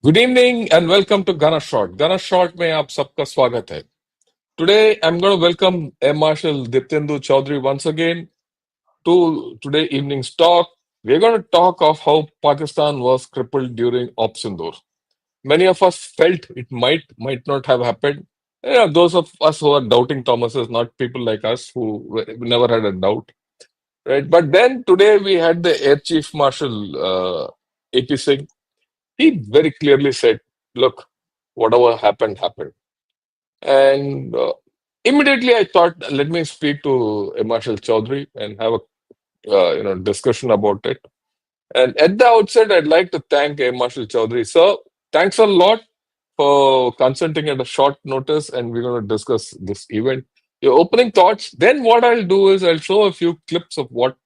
Good evening and welcome to Ghana Short. Ghana Short में आप सबका स्वागत है. Today I'm going to welcome Mshl Diptendu Choudhury once again to today evening's talk. We're going to talk of how Pakistan was crippled during Op Sindoor. Many of us felt it might not have happened. Yeah, those of us who are doubting Thomases, not people like us who never had a doubt, right? But then today we had the Air Chief Marshal AP Singh. He very clearly said, "Look, whatever happened, happened." And immediately I thought, let me speak to Marshal Chaudhry and have a discussion about it. And at the outset, I'd like to thank Marshal Chaudhry. Sir, thanks a lot for consenting at a short notice, and we're going to discuss this event. Your opening thoughts. Then what I'll do is I'll show a few clips of what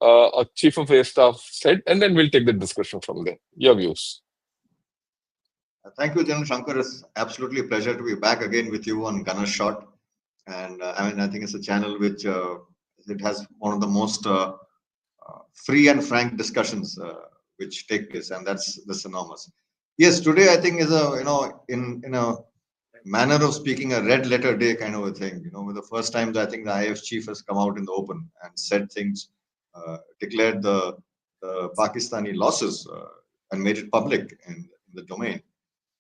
a chief of air staff said, and then we'll take the discussion from there. Your views. Thank you, General Shankar. It's absolutely a pleasure to be back again with you on Gunner Shot. And I think it's a channel which it has one of the most free and frank discussions which take place, and that's enormous. Yes, today I think is a in a manner of speaking a red letter day kind of a thing. With the first time I think the IF chief has come out in the open and said things, declared the Pakistani losses and made it public in the domain.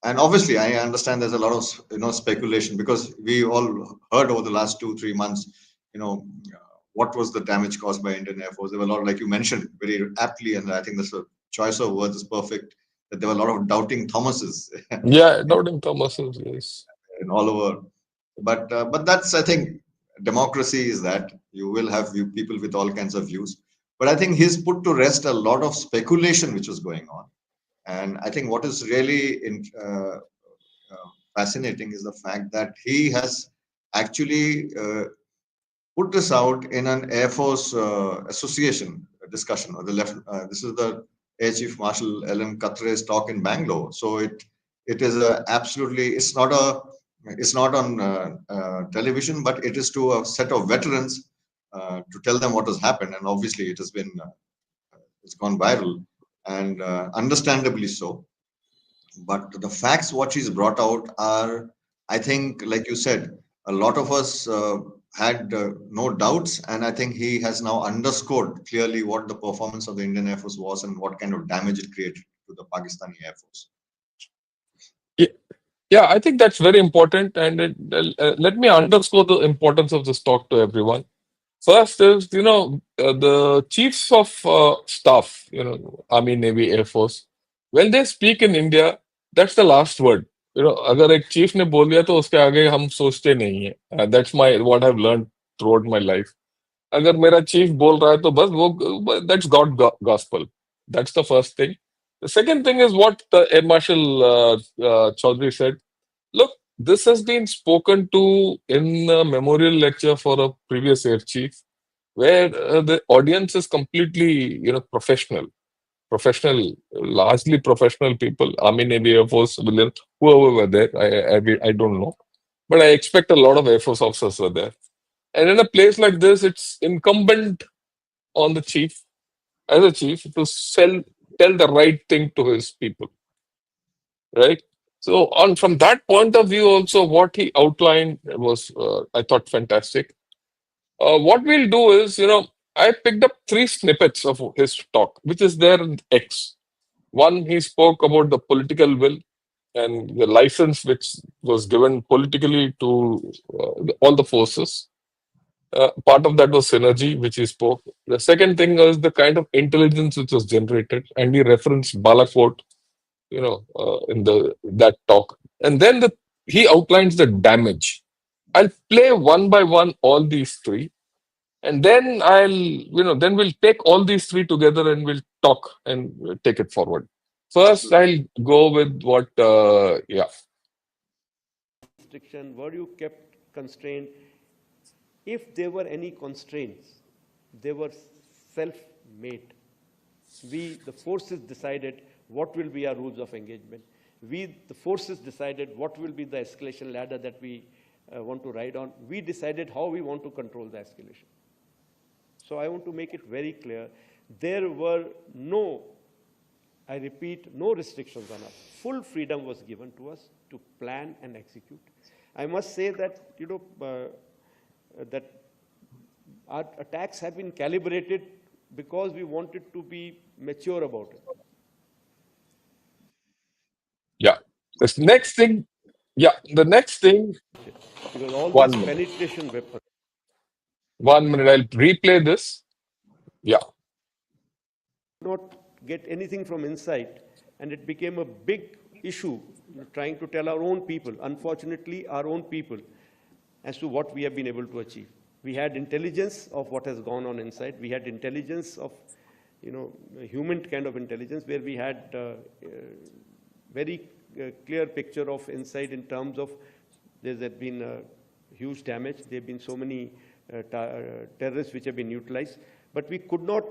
And obviously, I understand there's a lot of speculation because we all heard over the last 2-3 months, what was the damage caused by Indian Air Force. There were a lot, like you mentioned, very aptly, and I think that's a choice of words is perfect. That there were a lot of doubting Thomases. Yeah, doubting Thomases, yes. And all over, but that's I think democracy is that you will have people with all kinds of views. But I think he's put to rest a lot of speculation which was going on. And I think what is really fascinating is the fact that he has actually put this out in an Air Force association discussion. Or the left. This is the Air Chief Marshal L.M. Katre's talk in Bangalore. So it is absolutely. It's not on television, but it is to a set of veterans to tell them what has happened. And obviously, it has been it's gone viral, and understandably so. But the facts what she's brought out are, I think, like you said, a lot of us had no doubts, and I think he has now underscored clearly what the performance of the Indian Air Force was and what kind of damage it created to the Pakistani Air Force. Yeah, I think that's very important, and let me underscore the importance of this talk to everyone. First is, the chiefs of staff, Army, Navy, Air Force, when they speak in India, that's the last word. अगर एक chief ने बोल दिया तो उसके आगे हम सोचते नहीं है. That's what I've learned throughout my life. अगर मेरा chief बोल रहा है तो बस वो that's gospel. That's the first thing. The second thing is what Air Marshal Chaudhry said. Look, this has been spoken to in a memorial lecture for a previous air chief, where the audience is completely, professional, largely professional people, Army, Navy, Air Force, civilian, whoever were there. I don't know, but I expect a lot of Air Force officers were there. And in a place like this, it's incumbent on the chief, as a chief, to tell the right thing to his people, right? So, on from that point of view, also what he outlined was, I thought, fantastic. What we'll do is, I picked up 3 snippets of his talk, which is there in X. One, he spoke about the political will and the license which was given politically to all the forces. Part of that was synergy, which he spoke. The second thing was the kind of intelligence which was generated, and he referenced Balakot, in that talk. And then he outlines the damage. I'll play one by one all these 3, and then then we'll take all these 3 together and we'll talk and take it forward. First, I'll go with what, restriction, were you kept constrained? If there were any constraints, they were self-made. We, the forces, decided what will be our rules of engagement. We, the forces, decided what will be the escalation ladder that we want to ride on. We decided how we want to control the escalation. So I want to make it very clear, there were no I repeat, no restrictions on us. Full freedom was given to us to plan and execute. I must say that, that our attacks have been calibrated because we wanted to be mature about it. Yeah. This next thing, the next thing, Because all one these minute. penetration weapons, 1 minute, I'll replay this. Yeah. not get anything from inside, and it became a big issue trying to tell our own people, unfortunately, our own people, as to what we have been able to achieve. We had intelligence of what has gone on inside. We had intelligence of, human kind of intelligence, where we had very clear picture of inside in terms of there has been huge damage. There have been so many terrorists which have been utilized, but we could not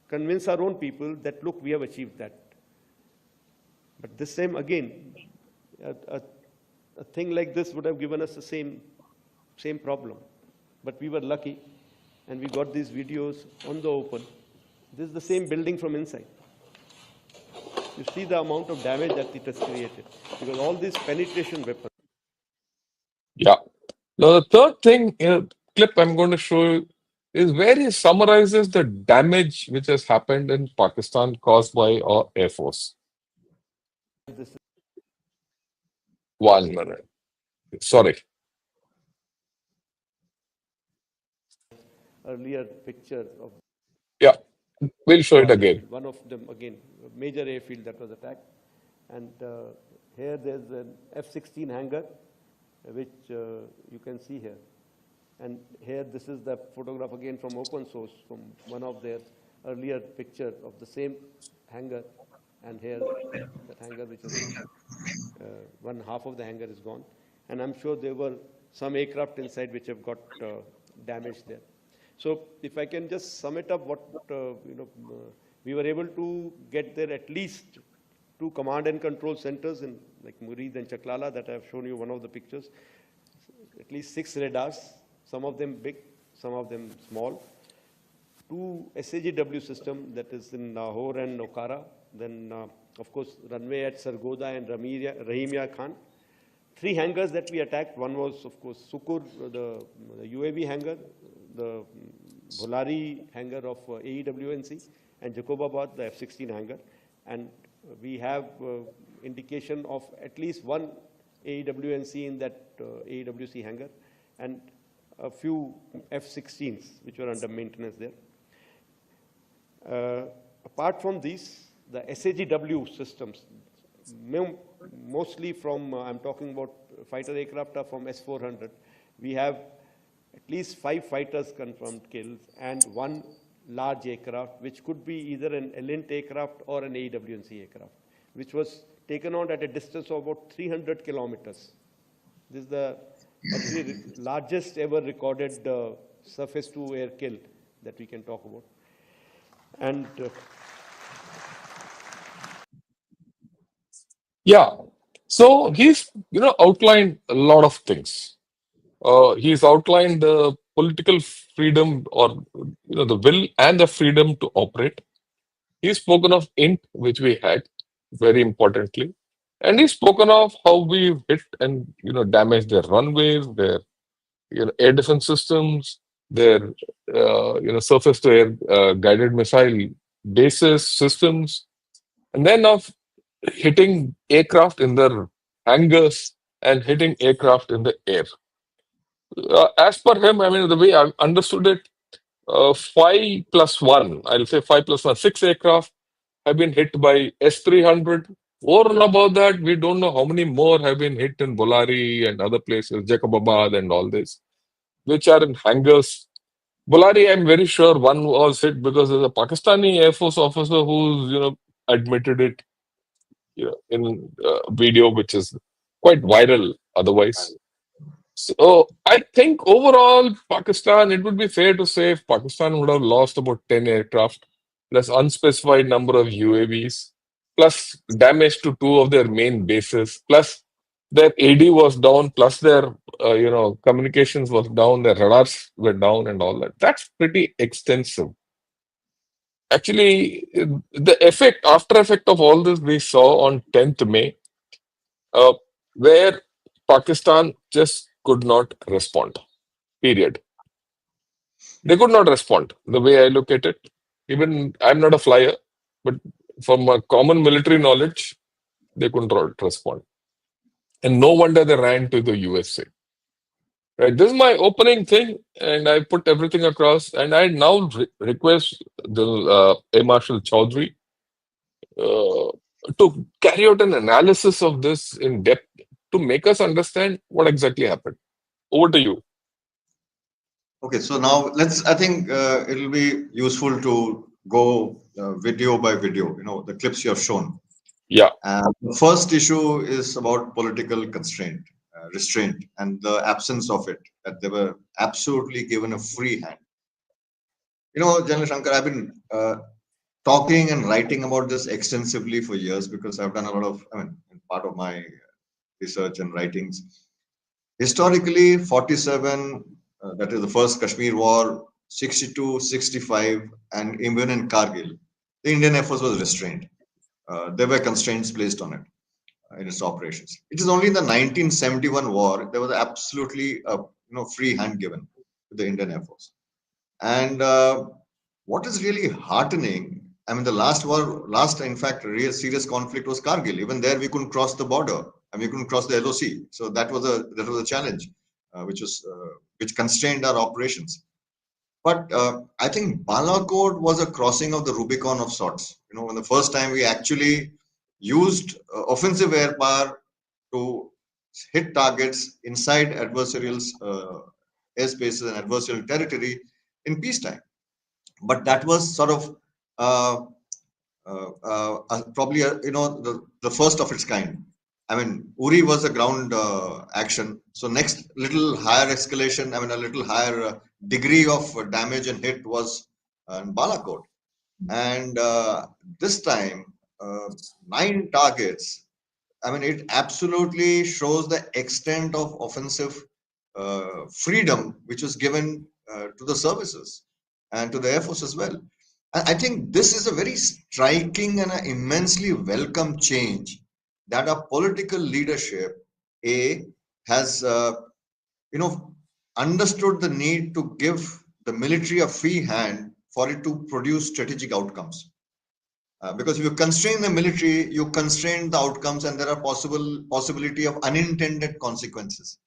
convince our own people that, look, we have achieved that. But this time, again, a thing like this would have given us the same problem. But we were lucky, and we got these videos on the open. This is the same building from inside. You see the amount of damage that it has created, because all these penetration weapons. Yeah. Now, the third thing, clip I'm going to show you is where he summarizes the damage which has happened in Pakistan caused by our Air Force. This is 1 minute. Sorry. earlier picture of Yeah. We'll show it again. one of them, again, a major airfield that was attacked. And here there's an F-16 hangar, which you can see here. And here, this is the photograph again from open source, from one of their earlier picture of the same hangar. And here, that hangar, which is one half of the hangar is gone. And I'm sure there were some aircraft inside which have got damaged there. So if I can just sum it up, what we were able to get there at least 2 command and control centers in like Murid and Chaklala that I have shown you one of the pictures. At least 6 radars, some of them big, some of them small. 2 SAGW system that is in Lahore and Okara. Then, of course, runway at Sargoda and Rahimia Khan. 3 hangars that we attacked. One was, of course, Sukur, the UAV hangar, the Bholari hangar of AEWNC, and Jacobabad, the F-16 hangar. And we have indication of at least 1 AEWNC in that AEWC hangar, and a few F-16s which were under maintenance there. Apart from these, the SAGW systems, mostly from, I'm talking about fighter aircraft are from S-400. We have at least 5 fighters confirmed kills and 1 large aircraft, which could be either an ELINT aircraft or an AEWNC aircraft, which was taken out at a distance of about 300 kilometers. This is the actually largest ever recorded surface-to-air kill that we can talk about. And Yeah. So he's, outlined a lot of things. He's outlined the political freedom or, the will and the freedom to operate. He's spoken of INT, which we had, very importantly. And he's spoken of how we hit and, damaged their runways, their, air defense systems, their, surface-to-air guided missile bases, systems. And then of hitting aircraft in their hangars and hitting aircraft in the air. As per him, I mean, the way I understood it, 5 plus 1, I'll say 5 plus 1, 6 aircraft have been hit by S-300. Over and above that, we don't know how many more have been hit in Bolari and other places, Jacobabad and all this, which are in hangars. Bolari, I'm very sure one was hit because there's a Pakistani Air Force officer who's, admitted it, in video, which is quite viral otherwise. So I think overall, Pakistan, it would be fair to say if Pakistan would have lost about 10 aircraft, plus unspecified number of UAVs, plus damage to 2 of their main bases, plus their AD was down, plus their communications was down, their radars were down, and all that. That's pretty extensive. Actually, the effect, after effect of all this, we saw on 10th May, uh, where Pakistan just could not respond. Period. They could not respond. The way I look at it, even I'm not a flyer, but from a common military knowledge, they couldn't respond. And no wonder they ran to the USA. Right. This is my opening thing, and I put everything across. And I now request the Mshl Choudhury uh, to carry out an analysis of this in depth to make us understand what exactly happened. Over to you. Okay, so now I think it'll be useful to go video by video, the clips you have shown. Yeah. The first issue is about political constraint, restraint, and the absence of it, that they were absolutely given a free hand. General Shankar, I've been talking and writing about this extensively for years because I've done a lot of, part of my research and writings. Historically, 47, that is the first Kashmir War, 62, 65, and even in Kargil, the Indian Air Force was restrained. There were constraints placed on it in its operations. It is only in the 1971 war there was absolutely a free hand given to the Indian Air Force. And what is really heartening, the last in fact real serious conflict was Kargil. Even there we couldn't cross the border and we couldn't cross the LOC. So that was a challenge, which constrained our operations. But I think Balakot was a crossing of the Rubicon of sorts. When the first time we actually used offensive air power to hit targets inside adversarial airspaces and adversarial territory in peacetime. But that was sort of probably the first of its kind. Uri was a ground action. So next little higher escalation, a little higher degree of damage and hit was in Balakot. And this time, 9 targets. It absolutely shows the extent of offensive freedom which was given to the services and to the Air Force as well. I think this is a very striking and an immensely welcome change that our political leadership has understood the need to give the military a free hand for it to produce strategic outcomes. Because if you constrain the military, you constrain the outcomes, and there are possibility of unintended consequences.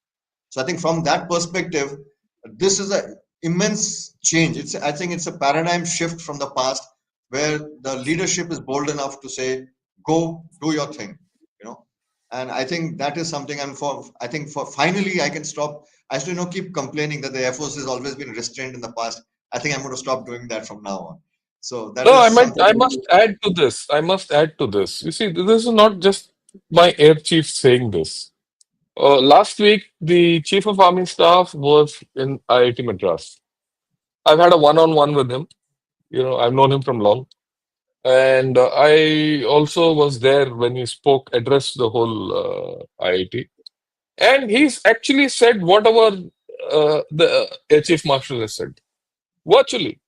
So I think from that perspective, this is an immense change. I think it's a paradigm shift from the past, where the leadership is bold enough to say, "Go do your thing," And I think that is something. And for finally, I can stop. I used to keep complaining that the Air Force has always been restrained in the past. I think I'm going to stop doing that from now on. So that No, is something. I must add to this. I must add to this. You see, this is not just my air chief saying this. Last week, the chief of army staff was in IIT Madras. I've had a one-on-one with him. I've known him from long. And I also was there when he addressed the whole IIT. And he's actually said whatever the Air Chief Marshal has said. Virtually.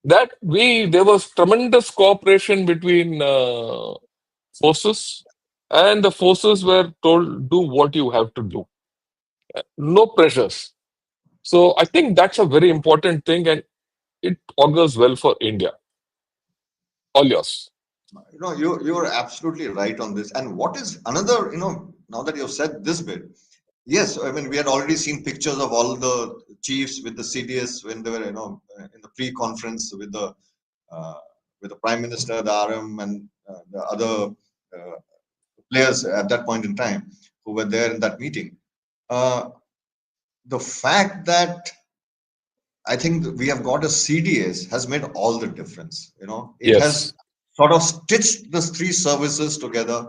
That there was tremendous cooperation between forces, and the forces were told, do what you have to do. No pressures. So I think that's a very important thing, and it augurs well for India. All yours. You're absolutely right on this. And what is another, now that you've said this bit, yes, we had already seen pictures of all the chiefs with the CDS when they were, in the pre-conference with the Prime Minister, the RM, and the other players at that point in time who were there in that meeting. The fact that I think we have got a CDS has made all the difference. It has Yes. sort of stitched the 3 services together.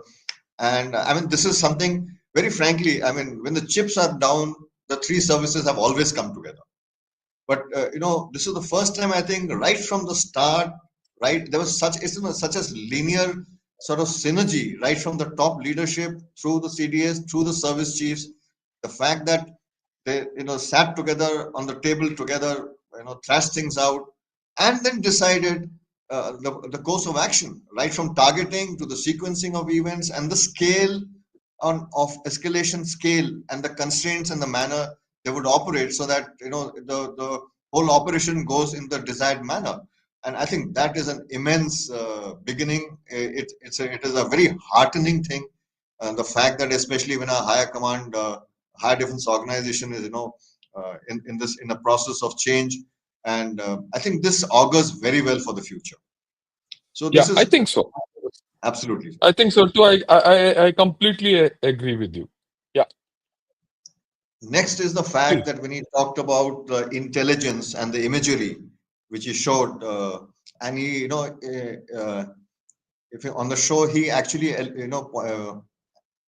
And this is something, very frankly, when the chips are down, the 3 services have always come together. But, this is the first time, I think, right from the start, right, there was such a linear sort of synergy, right from the top leadership through the CDS, through the service chiefs. The fact that they, sat together on the table together, thrashed things out, and then decided the course of action, right from targeting to the sequencing of events and the scale of escalation scale and the constraints and the manner they would operate, so that the whole operation goes in the desired manner. And I think that is an immense beginning. It is a very heartening thing. The fact that especially when a higher command, higher defense organization is in a process of change, and I think this augurs very well for the future. So Yeah, this I is think so. absolutely. I think so too. I completely agree with you. Yeah, Next is the fact please. that when he talked about the intelligence and the imagery, which he showed, and he, if on the show he actually,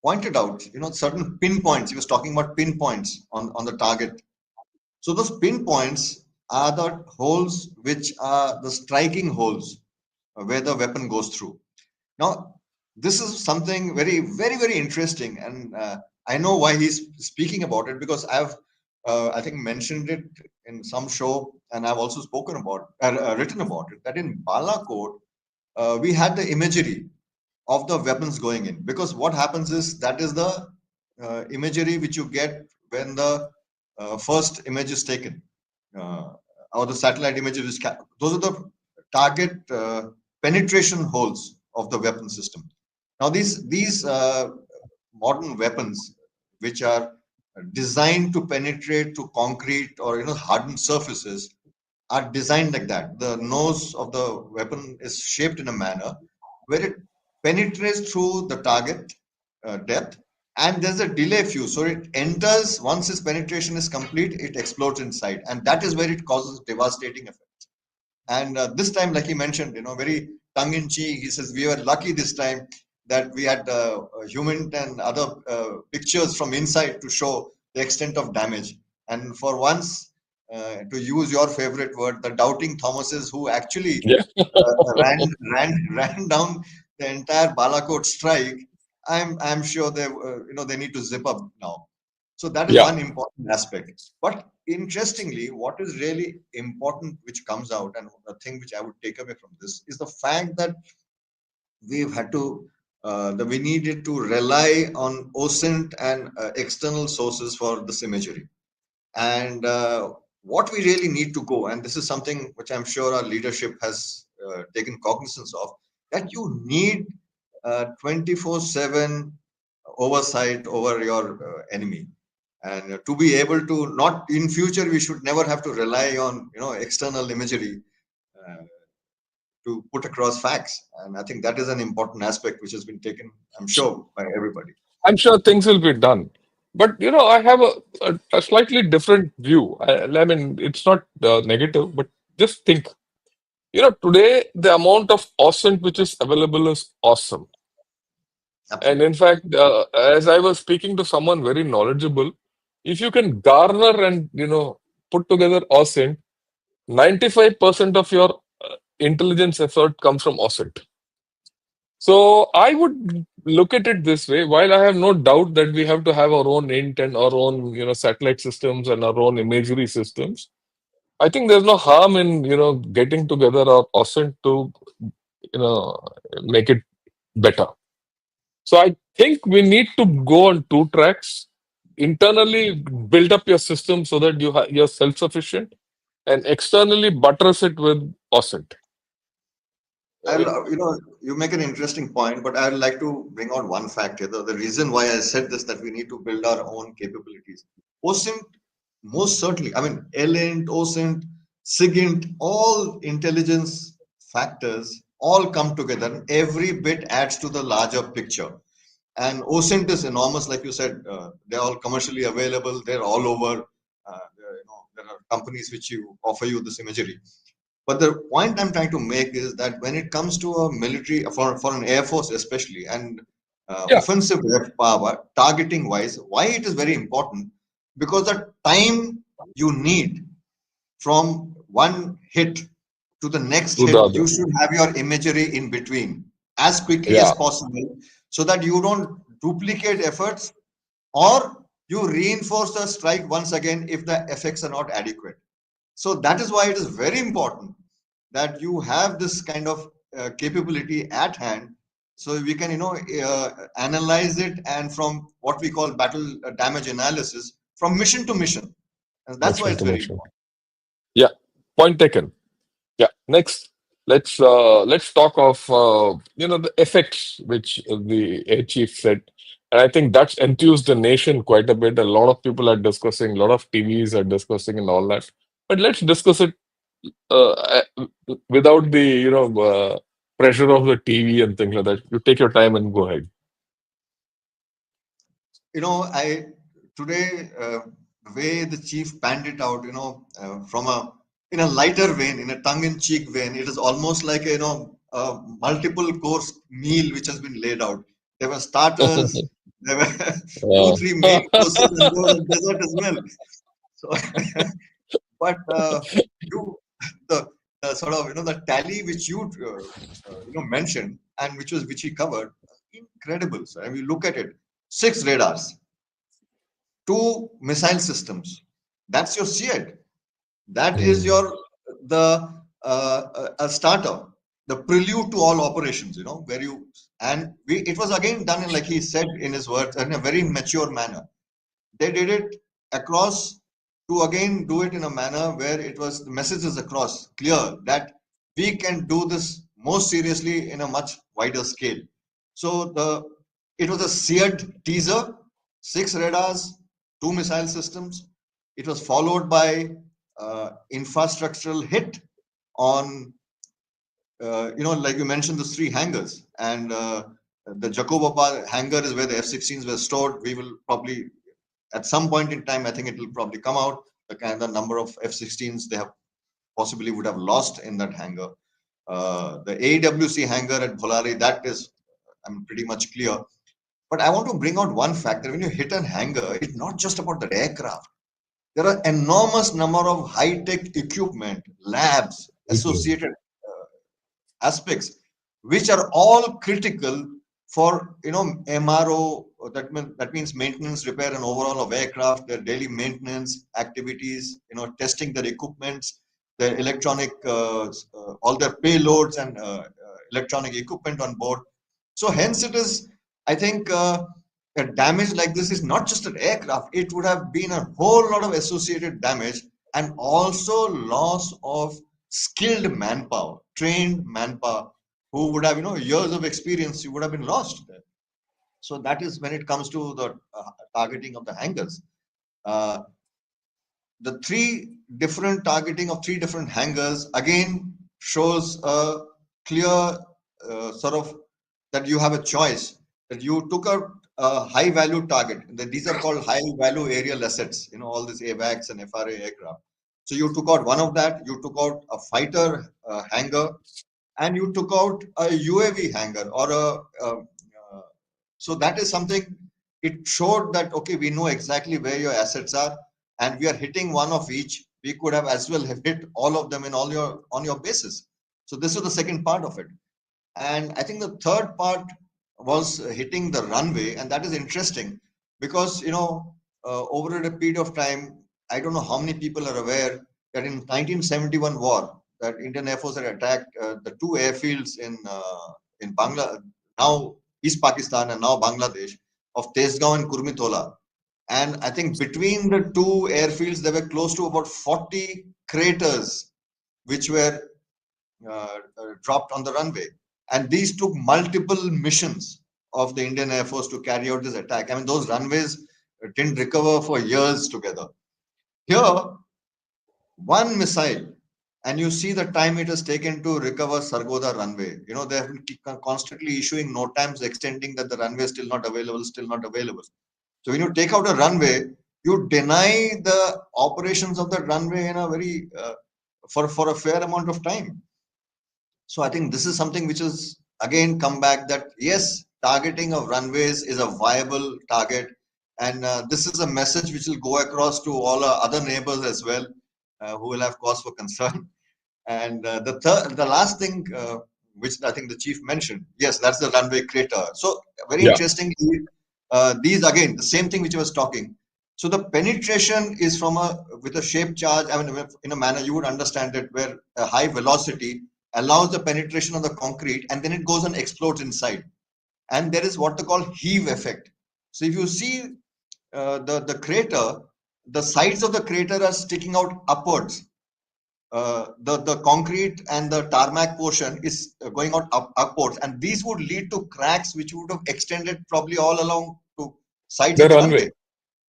pointed out, certain pinpoints. He was talking about pinpoints on the target. So those pinpoints are the holes which are the striking holes where the weapon goes through. Now, this is something very, very, very interesting, and I know why he's speaking about it, because I think, mentioned it in some show, and I've also spoken about, written about it, that in Balakot, we had the imagery of the weapons going in, because what happens is that is the imagery which you get when the first image is taken, uh, or the satellite images is those are the target penetration holes of the weapon system. Now these modern weapons, which are designed to penetrate to concrete or hardened surfaces, are designed like that. The nose of the weapon is shaped in a manner where it penetrates through the target depth, and there's a delay fuse. So it enters, once its penetration is complete, it explodes inside, and that is where it causes devastating effect. And this time, like he mentioned, very tongue in cheek, he says, we were lucky this time that we had human and other pictures from inside to show the extent of damage. And for once, to use your favorite word, the doubting Thomases who actually Yeah. ran down the entire Balakot strike, I'm sure they need to zip up now. So that is Yeah. one important aspect. But interestingly, what is really important, which comes out, and the thing which I would take away from this, is the fact that we've had to, that we needed to rely on OSINT and external sources for this imagery. And what we really need to go, and this is something which I'm sure our leadership has taken cognizance of, that you need 24/7 oversight over your enemy, and to be able to, not in future, we should never have to rely on external imagery uh, to put across facts. And I think that is an important aspect which has been taken, I'm sure, by everybody. I'm sure things will be done. But I have a slightly different view. I mean, it's not negative, but just think. Today the amount of OSINT which is available is awesome. And Absolutely. in fact, as I was speaking to someone very knowledgeable, if you can garner and put together OSINT, 95% of your intelligence effort comes from OSINT. So I would look at it this way. While I have no doubt that we have to have our own int and our own satellite systems and our own imagery systems, I think there's no harm in getting together our OSINT to you know make it better. So I think we need to go on two tracks. Internally, build up your system so that you're self-sufficient, and externally buttress it with OSINT. I'll, you make an interesting point, but I'd like to bring out one fact here. The reason why I said this, that we need to build our own capabilities. OSINT, most certainly, I mean, LINT, OSINT, SIGINT, all intelligence factors all come together. Every bit adds to the larger picture. And OSINT is enormous, like you said. They're all commercially available. They're all over. There are companies which offer you this imagery. But the point I'm trying to make is that when it comes to a military, for an air force especially, and Yeah, offensive power, targeting wise, why it is very important, because the time you need from one hit to the next to the hit, other. you should have your imagery in between as quickly as Yeah, possible, so that you don't duplicate efforts, or you reinforce the strike once again if the effects are not adequate. So that is why it is very important that you have this kind of capability at hand, so we can analyze it, and from what we call battle damage analysis from mission to mission, and that's why Mission it's to very mission. important. Yeah, point taken. Yeah. Next, let's talk of the effects which the air chief said, and I think that's enthused the nation quite a bit. A lot of people are discussing, a lot of TVs are discussing, and all that. But let's discuss it without the pressure of the TV and things like that. You take your time and go ahead. I today the way the chief panned it out, from a in a lighter vein, in a tongue-in-cheek vein, it is almost like a multiple course meal which has been laid out. There were starters, there were two, Yeah. three main courses, and there was a dessert as well. So, but you the, the sort of the tally which you mentioned, and which he covered, incredible. So, and we look at it: 6 radars, 2 missile systems. That's your SEAD. That is Mm. your the a starter, the prelude to all operations. Where you and we it was again done in, like he said in his words, in a very mature manner. They did it across to again do it in a manner where it was the message is across clear that we can do this more seriously in a much wider scale. So it was a seared teaser, 6 radars, 2 missile systems. It was followed by infrastructural hit on like you mentioned, the 3 hangars, and the Jacobapa hangar is where the F-16s were stored. We will probably at some point in time, I think it will probably come out the kind of number of F-16s they have possibly would have lost in that hangar. The AWC hangar at Bholari, that is, I'm pretty much clear. But I want to bring out one factor. When you hit an hangar, it's not just about the aircraft. There are enormous number of high-tech equipment, labs, associated aspects, which are all critical for MRO. That means maintenance, repair, and overall of aircraft. Their daily maintenance activities. Testing their equipments, their electronic, all their payloads and electronic equipment on board. So hence it is. I think a damage like this is not just an aircraft. It would have been a whole lot of associated damage, and also loss of skilled manpower, trained manpower, who would have years of experience. You would have been lost there. So that is when it comes to the targeting of the hangars. Uh, the targeting of 3 different hangars again shows a clear sort of that you have a choice, that you took a high value target. These are called high value aerial assets, all these AVACs and FRA aircraft. So you took out one of that, you took out a fighter hangar, and you took out a UAV hangar or so that is something. It showed that okay, we know exactly where your assets are, and we are hitting one of each. We could have as well have hit all of them in all your on your bases. So this is the second part of it, and I think the third part was hitting the runway, and that is interesting because over a period of time, I don't know how many people are aware that in 1971 war, that Indian Air Force had attacked the 2 airfields in now East Pakistan and now Bangladesh, of Tezgaon and Kurmitola. And I think between the 2 airfields, there were close to about 40 craters which were dropped on the runway. And these took multiple missions of the Indian Air Force to carry out this attack. I mean, those runways didn't recover for years together. Here, one missile, and you see the time it has taken to recover Sargodha runway. They have been constantly issuing note times extending that the runway is still not available, still not available. So when you take out a runway, you deny the operations of that runway in a very for a fair amount of time. So I think this is something which is again come back that yes, targeting of runways is a viable target, and this is a message which will go across to all our other neighbors as well, who will have cause for concern. And the last thing which I think the chief mentioned, yes, that's the runway crater. So very Yeah. interesting. These again, the same thing which I was talking. So the penetration is with a shape charge. I mean, in a manner you would understand it, where a high velocity allows the penetration of the concrete, and then it goes and explodes inside. And there is what they call heave effect. So if you see the crater, the sides of the crater are sticking out upwards. The concrete and the tarmac portion is going out upwards, and these would lead to cracks which would have extended probably all along to sides The of the runway. runway.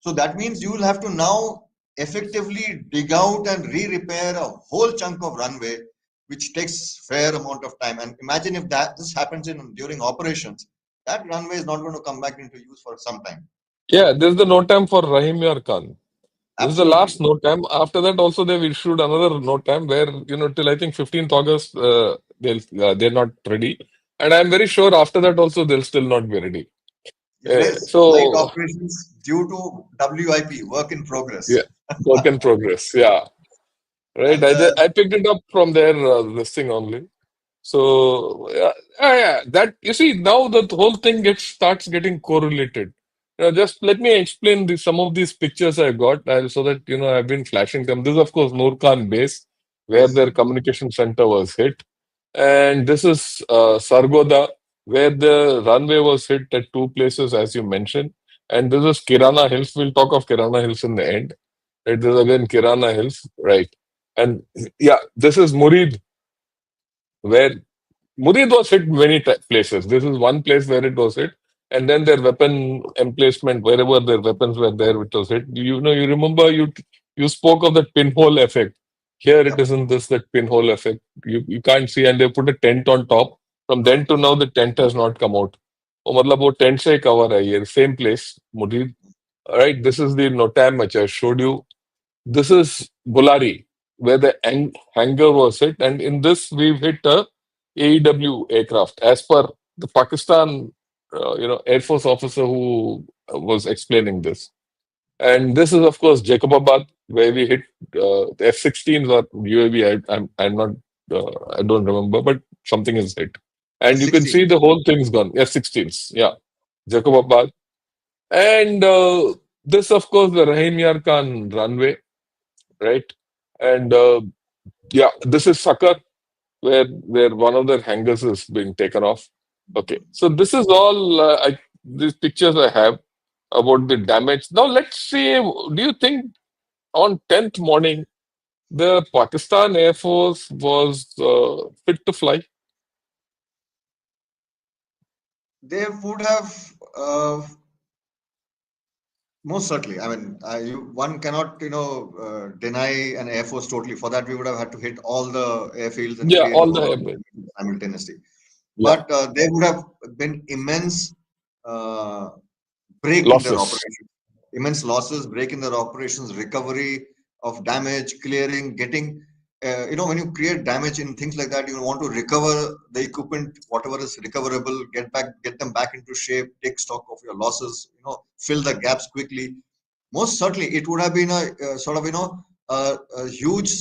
So that means you will have to now effectively dig out and re-repair a whole chunk of runway, which takes fair amount of time. And imagine if this happens during operations, that runway is not going to come back into use for some time. Yeah, this is the no time for Rahim Yar Khan. This is the Absolutely. last no time. After that, also they've issued another no time where, till I think 15th August, they're not ready. And I'm very sure after that also they'll still not be ready. It is flight So operations due to WIP, work in progress. yeah, work in progress. Yeah, right. And I picked it up from their this thing only. So yeah, that you see now the whole thing starts getting correlated. Just let me explain some of these pictures I got so that I've been flashing them. This is of course Noor Khan base where yes, their communication center was hit, and this is Sargoda where the runway was hit at two places as you mentioned, and this is Kirana Hills. We'll talk of Kirana Hills in the end. Right, this is again Kirana Hills, right? And yeah, this is Murid where Murid was hit many places. This is one place where it was hit, and then their weapon emplacement, wherever their weapons were there, it was hit. You remember you spoke of that pinhole effect. Here it yep. isn't this that pinhole effect. You can't see, and they put a tent on top. From then to now, the tent has not come out. Oh, मतलब वो tent से ही cover है ये same place, Murid. All right, this is the Notam which I showed you. This is Bulari, where the hangar was hit, and in this we've hit a AEW aircraft, as per the Pakistan, Air Force officer who was explaining this. And this is, of course, Jacobabad, where we hit the F-16s or UAV. I'm not, I don't remember, but something is hit, and you can see F-16. the whole thing's gone. F-16s, yeah, Jacobabad, and this, of course, the Rahim Yar Khan runway, right? And yeah, this is Sakar, where one of their hangars is being taken off. Okay, so this is all these pictures I have about the damage. Now let's see. Do you think on 10th morning the Pakistan Air Force was fit to fly? They would have most certainly. I mean, one cannot, deny an air force totally. For that, we would have had to hit all the airfields and Yeah, clear all all the of airmen. them simultaneously. Yeah, But there would have been immense uh, break in their losses. operations, immense losses, break in their operations, recovery of damage, clearing, getting. When you create damage in things like that, you want to recover the equipment, whatever is recoverable, get them back into shape, take stock of your losses, fill the gaps quickly. Most certainly, it would have been a sort of, a huge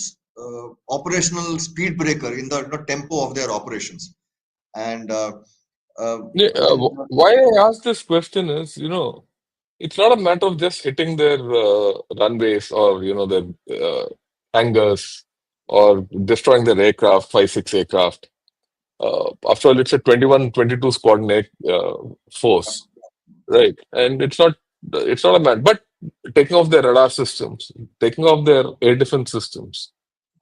operational speed breaker in the tempo of their operations. And Yeah, when why I ask this question is, it's not a matter of just hitting their runways or their hangars or destroying their aircraft, 5, 6 aircraft. After all, it's a 21, 22 squadron force, right? And it's not a matter, but taking off their radar systems, taking off their air defense systems,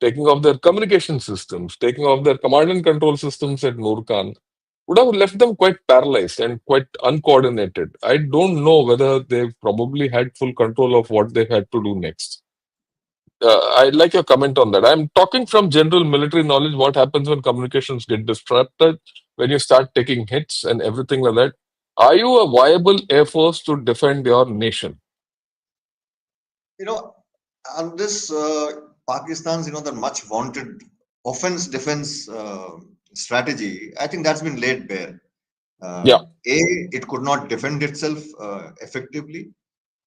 taking off their communication systems, taking off their command and control systems at Nurkan would have left them quite paralyzed and quite uncoordinated. I don't know whether they probably had full control of what they had to do next. I'd like your comment on that. I'm talking from general military knowledge. What happens when communications get disrupted, when you start taking hits and everything like that? Are you a viable air force to defend your nation? you know, on this Pakistan's, the much vaunted offense defense strategy, I think that's been laid bare. Yeah, It could not defend itself effectively,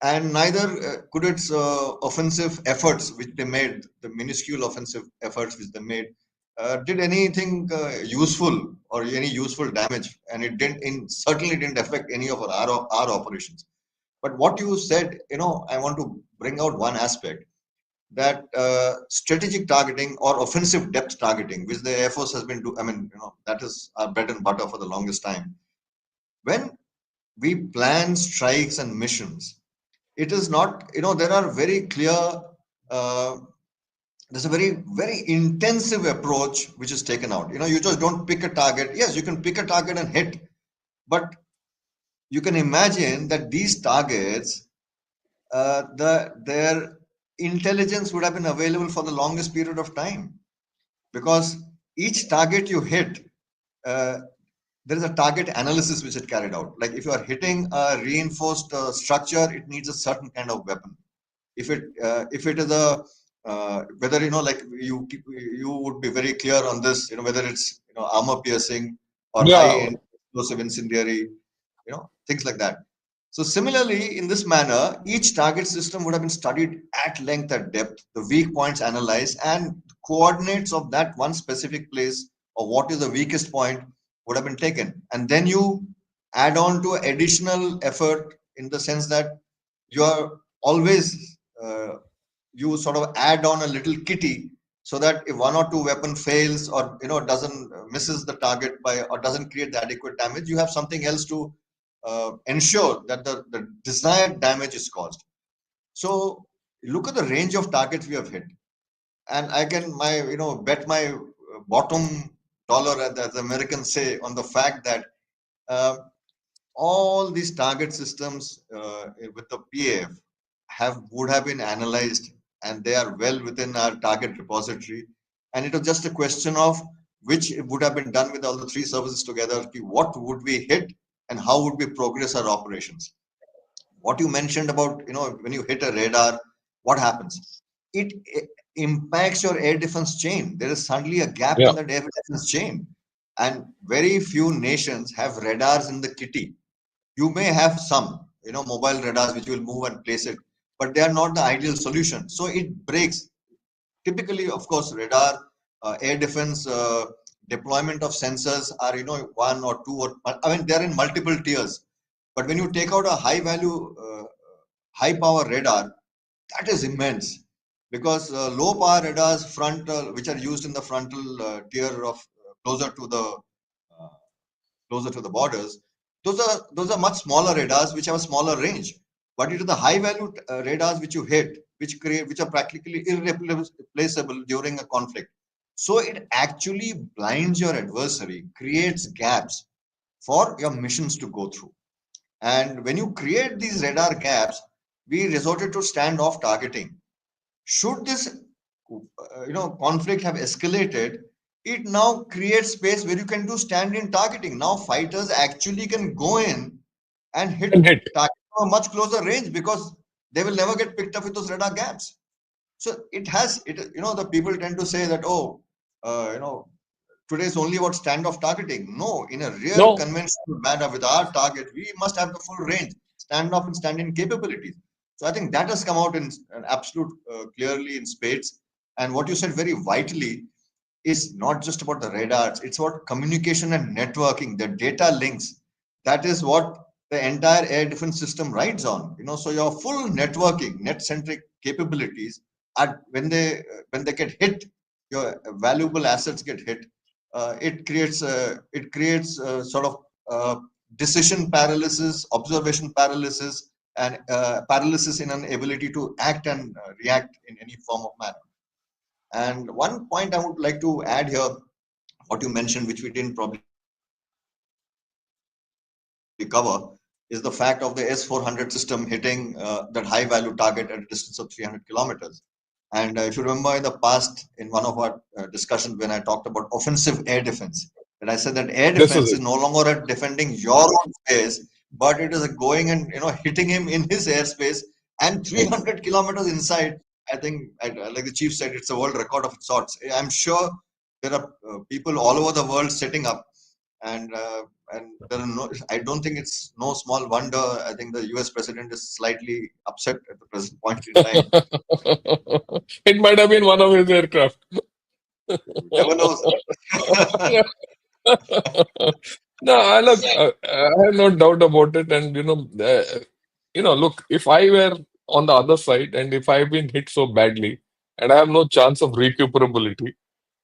and neither could its offensive efforts, which they made, the minuscule offensive efforts which they made, did anything useful or any useful damage, and it certainly didn't affect any of our operations. But what you said, I want to bring out one aspect, that strategic targeting or offensive depth targeting, which the Air Force has been doing. I mean, that is our bread and butter for the longest time. When we plan strikes and missions, it is not, there are very clear, uh, there's a very intensive approach which is taken out. You just don't pick a target. Yes, you can pick a target and hit, but you can imagine that these targets, their intelligence would have been available for the longest period of time, because each target you hit, uh, there is a target analysis which is carried out. Like if you are hitting a reinforced structure, it needs a certain kind of weapon. If it is a whether, like you would be very clear on this, whether it's armor piercing or high Yeah, end explosive incendiary, things like that. So similarly, in this manner, each target system would have been studied at length, at depth, the weak points analyzed, and coordinates of that one specific place, or what is the weakest point, would have been taken. And then you add on to additional effort, in the sense that you are always, you sort of add on a little kitty, so that if one or two weapon fails, or doesn't misses the target by, or doesn't create the adequate damage, you have something else to ensure that the desired damage is caused. So look at the range of targets we have hit, and I can bet my bottom dollar, as the Americans say, on the fact that uh, all these target systems with the PAF would have been analyzed, and they are well within our target repository. And it was just a question of which would have been done with all the three services together. What would we hit, and how would we progress our operations? What you mentioned about, when you hit a radar, what happens? It impacts your air defense chain. There is suddenly a gap yeah. in the air defense chain, and very few nations have radars in the kitty. You may have some, mobile radars which will move and place it, but they are not the ideal solution. So it breaks. Typically, of course, radar, air defense, deployment of sensors are, one or two, or I mean, they're in multiple tiers. But when you take out a high value, high power radar, that is immense, because low power radars, which are used in the frontal tier of closer to the uh, closer to the borders, those are much smaller radars which have a smaller range. But it is the high value radars which you hit, which are practically irreplaceable during a conflict. So it actually blinds your adversary, creates gaps for your missions to go through. And when you create these radar gaps, we resorted to standoff targeting. Should this conflict have escalated, it now creates space where you can do stand-in targeting. Now fighters actually can go in and hit And hit. targets from a much closer range, because they will never get picked up with those radar gaps. So the people tend to say that, oh, uh, you know today is only about standoff targeting. No, in a real No, conventional manner with our target, we must have the full range, standoff and stand-in capabilities. So I think that has come out in an absolute clearly in spades. And what you said very vitally is not just about the radars, it's about communication and networking, the data links. That is what the entire air defense system rides on. So your full networking, net-centric capabilities are, when they get hit, your valuable assets get hit. It creates sort of decision paralysis, observation paralysis, and paralysis in an ability to act and react in any form of manner. And one point I would like to add here, what you mentioned, which we didn't probably cover, is the fact of the S-400 system hitting that high value target at a distance of 300 kilometers. And if you remember in the past, in one of our discussions, when I talked about offensive air defense, that I said that air defense is no longer at defending your this is own it. space, but it is going and hitting him in his airspace, and 300 kilometers inside. I think, like the chief said, it's a world record of its sorts. I'm sure there are people all over the world setting up, and there are no. I don't think it's no small wonder. I think the U.S. president is slightly upset at the present point in time. It might have been one of his aircraft. You never know, sir. No, I look, I have no doubt about it. And, look, if I were on the other side and if I've been hit so badly and I have no chance of recuperability,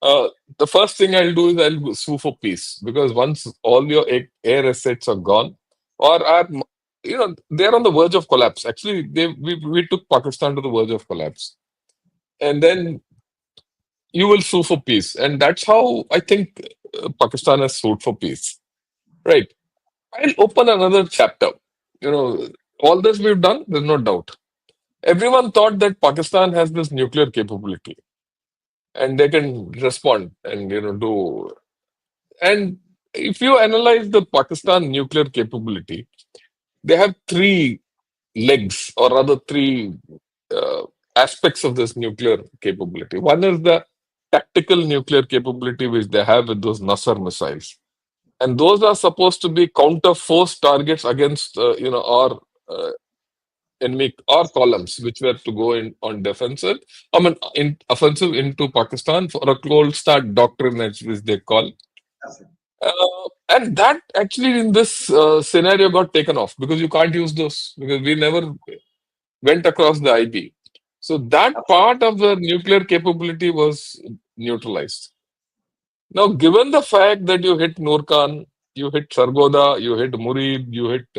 uh, the first thing I'll do is I'll sue for peace, because once all your air assets are gone or are, they're on the verge of collapse. Actually, we took Pakistan to the verge of collapse, and then you will sue for peace, and that's how I think Pakistan has sued for peace, right? I'll open another chapter. You know, all this we've done, there's no doubt. Everyone thought that Pakistan has this nuclear capability and they can respond and do. And if you analyze the Pakistan nuclear capability, they have three legs, or rather three uh, aspects of this nuclear capability. One is the tactical nuclear capability which they have with those Nasser missiles, and those are supposed to be counter force targets against our enemy or columns which were to go in on defensive, I mean in offensive into Pakistan for a cold start doctrine, as which they call. And that actually in this scenario got taken off because you can't use those, because we never went across the IB. So that part of the nuclear capability was neutralized. Now, given the fact that you hit Nurkan, you hit Sargoda, you hit Murid, you hit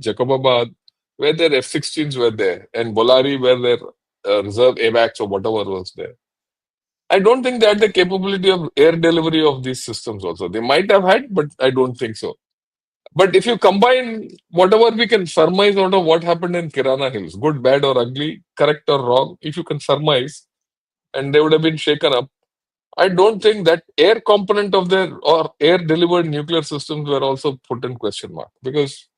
Jacobabad, where their F-16s were there, and Bolari, where their reserve AWACS or whatever was there. I don't think they had the capability of air delivery of these systems also. They might have had, but I don't think so. But if you combine whatever we can surmise out of what happened in Kirana Hills, good, bad, or ugly, correct or wrong, if you can surmise, and they would have been shaken up, I don't think that air component of their or air delivered nuclear systems were also put in question mark, because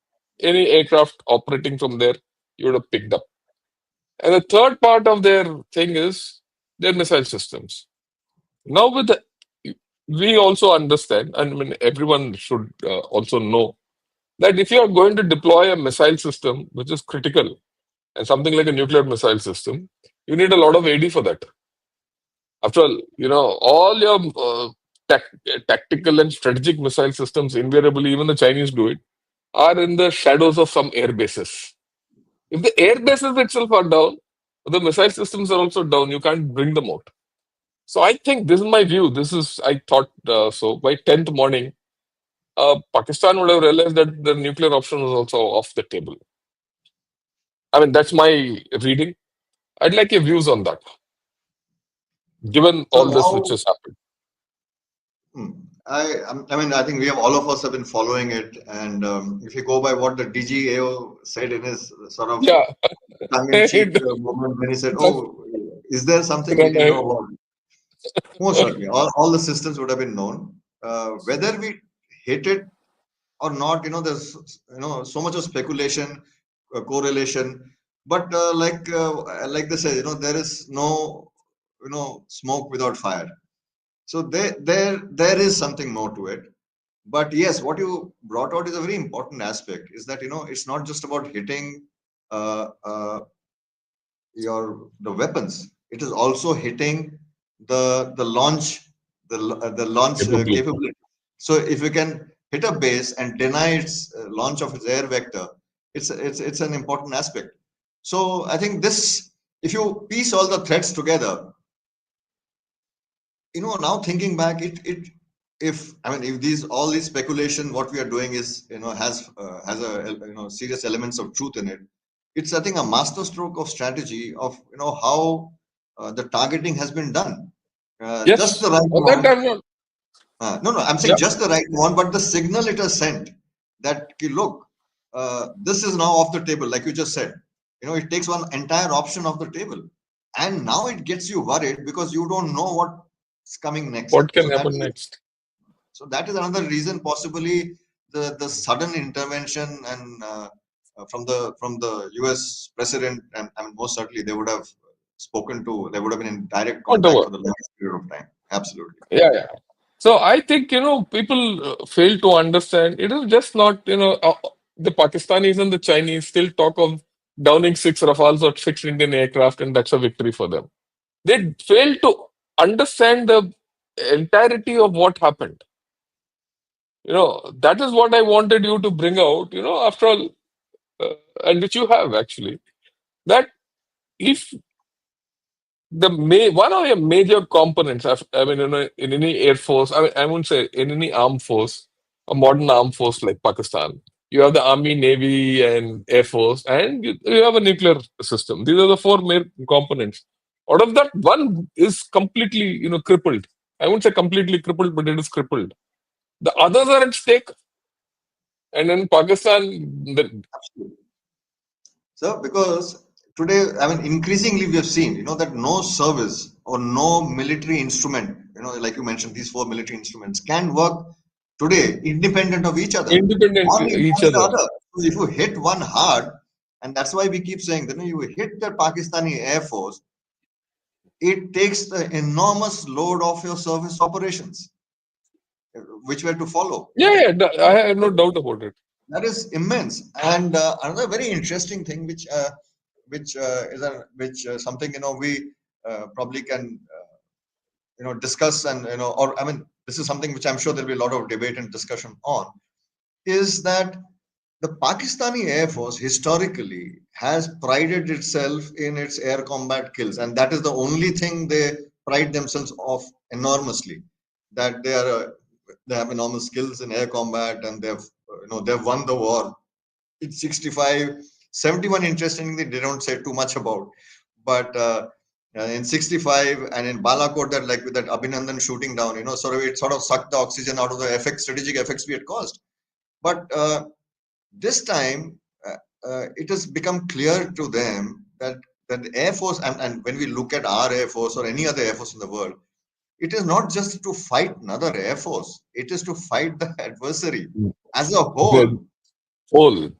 any aircraft operating from there you would have picked up. And the third part of their thing is their missile systems. Now, we also understand, and I mean, everyone should also know that if you are going to deploy a missile system which is critical and something like a nuclear missile system, you need a lot of AD for that. After all your tactical and strategic missile systems, invariably, even the Chinese do it, are in the shadows of some air bases. If the air bases itself are down, the missile systems are also down. You can't bring them out. So I think this is my view. I thought so. By 10th morning, Pakistan would have realized that the nuclear option was also off the table. I mean, that's my reading. I'd like your views on that, given So all this which now, has happened. I mean, I think we have all of us have been following it, and if you go by what the DGAO said in his sort of Yeah. tongue-in-cheek moment when he said, "Oh, is there something we didn't know about?" Most certainly, all the systems would have been known. Whether we hit it or not, there's so much of speculation, correlation, but like they say, there is no smoke without fire. So there is something more to it. But yes, what you brought out is a very important aspect. Is that it's not just about hitting uh, uh, the weapons. It is also hitting the launch the launch Capability. capability. So if you can hit a base and deny its launch of its air vector, it's an important aspect. So I think this, if you piece all the threads together, now thinking back, it if I mean if all these speculation, what we are doing is has a serious elements of truth in it. It's, I think, a masterstroke of strategy of how the targeting has been done. Just the Yes, right on that one. I'm not. No, I'm saying Yeah, just the right one, but the signal it has sent that, "Okay, look, this is now off the table," like you just said. It takes one entire option off the table, and now it gets you worried because you don't know what's coming next. what can happen next? So that is another reason, possibly the sudden intervention, and from the US president, and I mean, most certainly they would have they would have been in direct contact Whatever. for the longest period of time. Absolutely. Yeah, yeah. So I think, people fail to understand. It is just not, the Pakistanis and the Chinese still talk of downing 6 Rafales or 6 Indian aircraft, and that's a victory for them. They fail to understand the entirety of what happened. That is what I wanted you to bring out. After all, and which you have actually, that if one of the major components of, I mean, in any air force, I mean, I wouldn't say in any armed force, a modern armed force like Pakistan, you have the army, navy, and air force, and you have a nuclear system. These are the four main components. Out of that, one is completely, crippled. I wouldn't say completely crippled, but it is crippled. The others are at stake, and in Pakistan, the, So, because today, I mean, increasingly we have seen, that no service or no military instrument, like you mentioned, these four military instruments can work today independent of each other. independent One each informs the other. other. So if you hit one hard, and that's why we keep saying that you hit the Pakistani Air Force, it takes the enormous load of your service operations, which were to follow. Yeah, yeah, I have no doubt about it. That is immense. And another very interesting thing, which something we probably can discuss, and or I mean, this is something which I'm sure there'll be a lot of debate and discussion on, is that the Pakistani Air Force historically has prided itself in its air combat kills, and that is the only thing they pride themselves of enormously. That they have enormous skills in air combat, and they've won the war. In 65, 71, interestingly, they don't say too much about, but in 65 and in Balakot, that like with that Abhinandan shooting down, it sort of sucked the oxygen out of the strategic effects we had caused. But this time, it has become clear to them that the Air Force, and when we look at our Air Force or any other Air Force in the world, it is not just to fight another Air Force, it is to fight the adversary as a whole. The whole.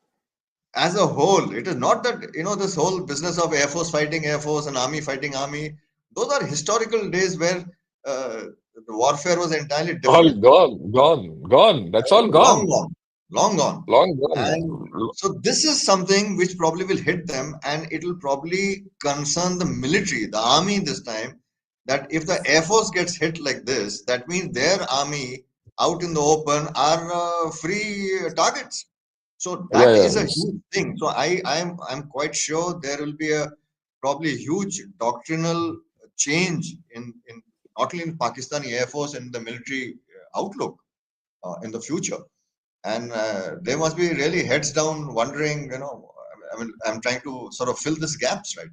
As a whole, it is not that, this whole business of Air Force fighting Air Force and Army fighting Army. Those are historical days where the warfare was entirely All different. gone, gone, gone. That's all Long gone. gone, long gone. Long gone. And so this is something which probably will hit them, and it will probably concern the military, the army this time, that if the Air Force gets hit like this, that means their army out in the open are free targets. So Yeah, that yeah. is a huge thing. So I'm quite sure there will be a probably huge doctrinal change in not only in Pakistani Air Force and the military outlook in the future. And they must be really heads down wondering, I mean, I'm trying to sort of fill these gaps right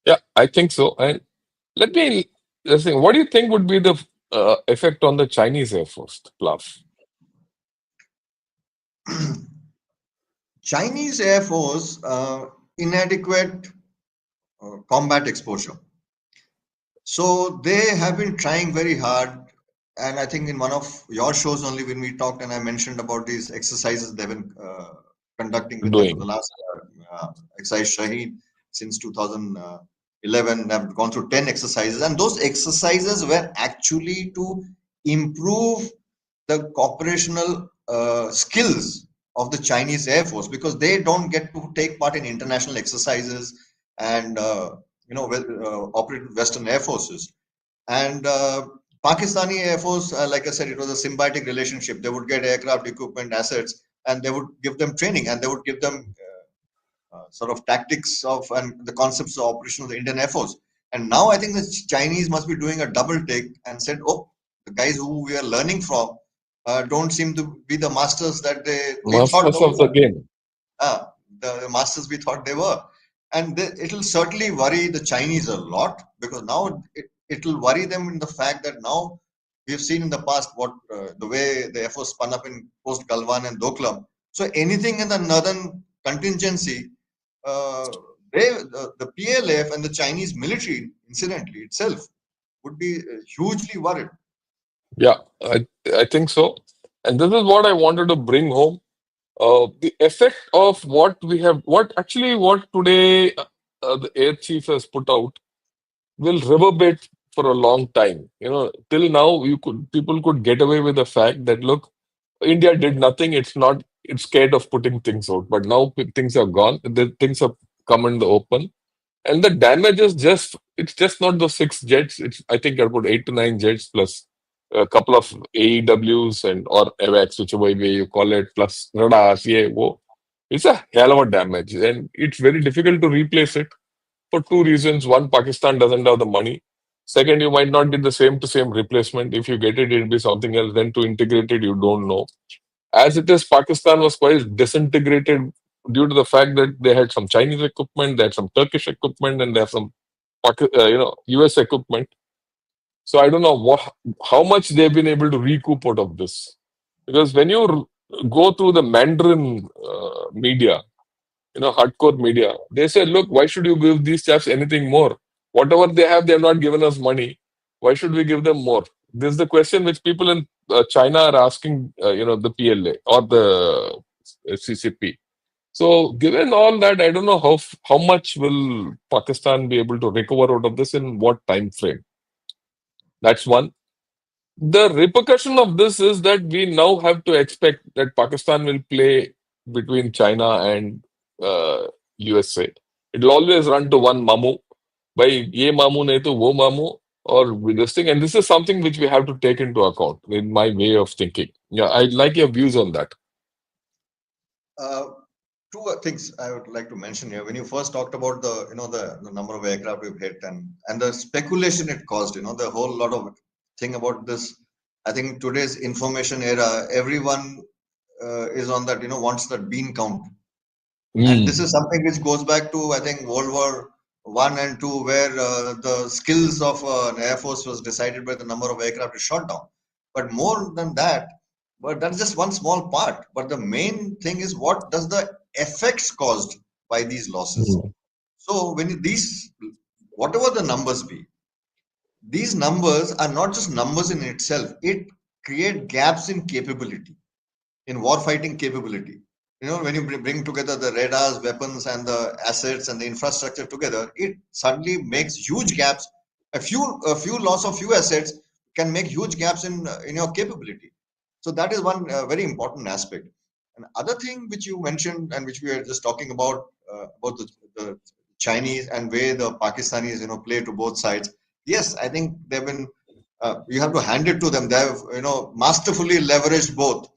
Yeah, I think so. And let me just think, what do you think would be the effect on the Chinese Air Force, Plav? now. Chinese Air Force, inadequate combat exposure. So they have been trying very hard. And I think in one of your shows only, when we talked and I mentioned about these exercises they've been conducting with them for the Doing. last exercise Shahid since 2011. They've gone through 10 exercises, and those exercises were actually to improve the operational skills of the Chinese Air Force, because they don't get to take part in international exercises and operate with Western Air Forces. And Pakistani Air Force, like I said, it was a symbiotic relationship. They would get aircraft, equipment, assets, and they would give them training, and they would give them sort of tactics of and the concepts of operation of the Indian Air Force. And now I think the Chinese must be doing a double take and said, oh, the guys who we are learning from don't seem to be the masters that we thought Masters they of the were. game. The masters we thought they were. And it'll certainly worry the Chinese a lot, because now it'll worry them in the fact that now we've seen in the past what the way the Air Force spun up in post Galwan and Doklam. So anything in the northern contingency, uh, the PLF and the Chinese military, incidentally itself, would be hugely worried. Yeah, I think so. And this is what I wanted to bring home. The effect of what today the air chief has put out will reverberate for a long time. Till now, people could get away with the fact that, look, India did nothing. It's scared of putting things out. But now things are gone. The things have come in the open. And the damage is it's just not those six jets. It's, I think, about 8 to 9 jets plus a couple of AEWs and or AWACS, whichever way you call it, plus radars, yeah, whoa. It's a hell of a damage, and it's very difficult to replace it for two reasons. One, Pakistan doesn't have the money. Second, you might not get the same to same replacement. If you get it, it'll be something else. Then to integrate it, you don't know. As it is, Pakistan was quite disintegrated due to the fact that they had some Chinese equipment, they had some Turkish equipment, and they have some US equipment. So I don't know how much they've been able to recoup out of this. Because when you go through the Mandarin media, hardcore media, they say, look, why should you give these chaps anything more? Whatever they have, they have not given us money. Why should we give them more? This is the question which people in China are asking, the PLA or the CCP. So, given all that, I don't know how much will Pakistan be able to recover out of this in what time frame. That's one. The repercussion of this is that we now have to expect that Pakistan will play between China and USA. It will always run to one mamu. By ye mamu nahi to wo mamu, or with this thing. And this is something which we have to take into account in my way of thinking. Yeah, I'd like your views on that. Uh, Two things I would like to mention here. When you first talked about the number of aircraft we've hit and the speculation it caused, the whole lot of thing about this. I think today's information era, everyone is on that, wants that bean count. And this is something which goes back to, I think, World War One and Two, where the skills of an air force was decided by the number of aircraft it shot down. But more than that, but that's just one small part. But the main thing is, what does the effects caused by these losses? So when these, whatever the numbers be, these numbers are not just numbers in itself. It create gaps in capability, in warfighting capability. When you bring together the radars, weapons, and the assets and the infrastructure together, it suddenly makes huge gaps. A few loss of few assets can make huge gaps in your capability. So that is one very important aspect. And other thing which you mentioned and which we are just talking about the Chinese and where the Pakistanis play to both sides. Yes, I think they've been. You have to hand it to them. They have masterfully leveraged both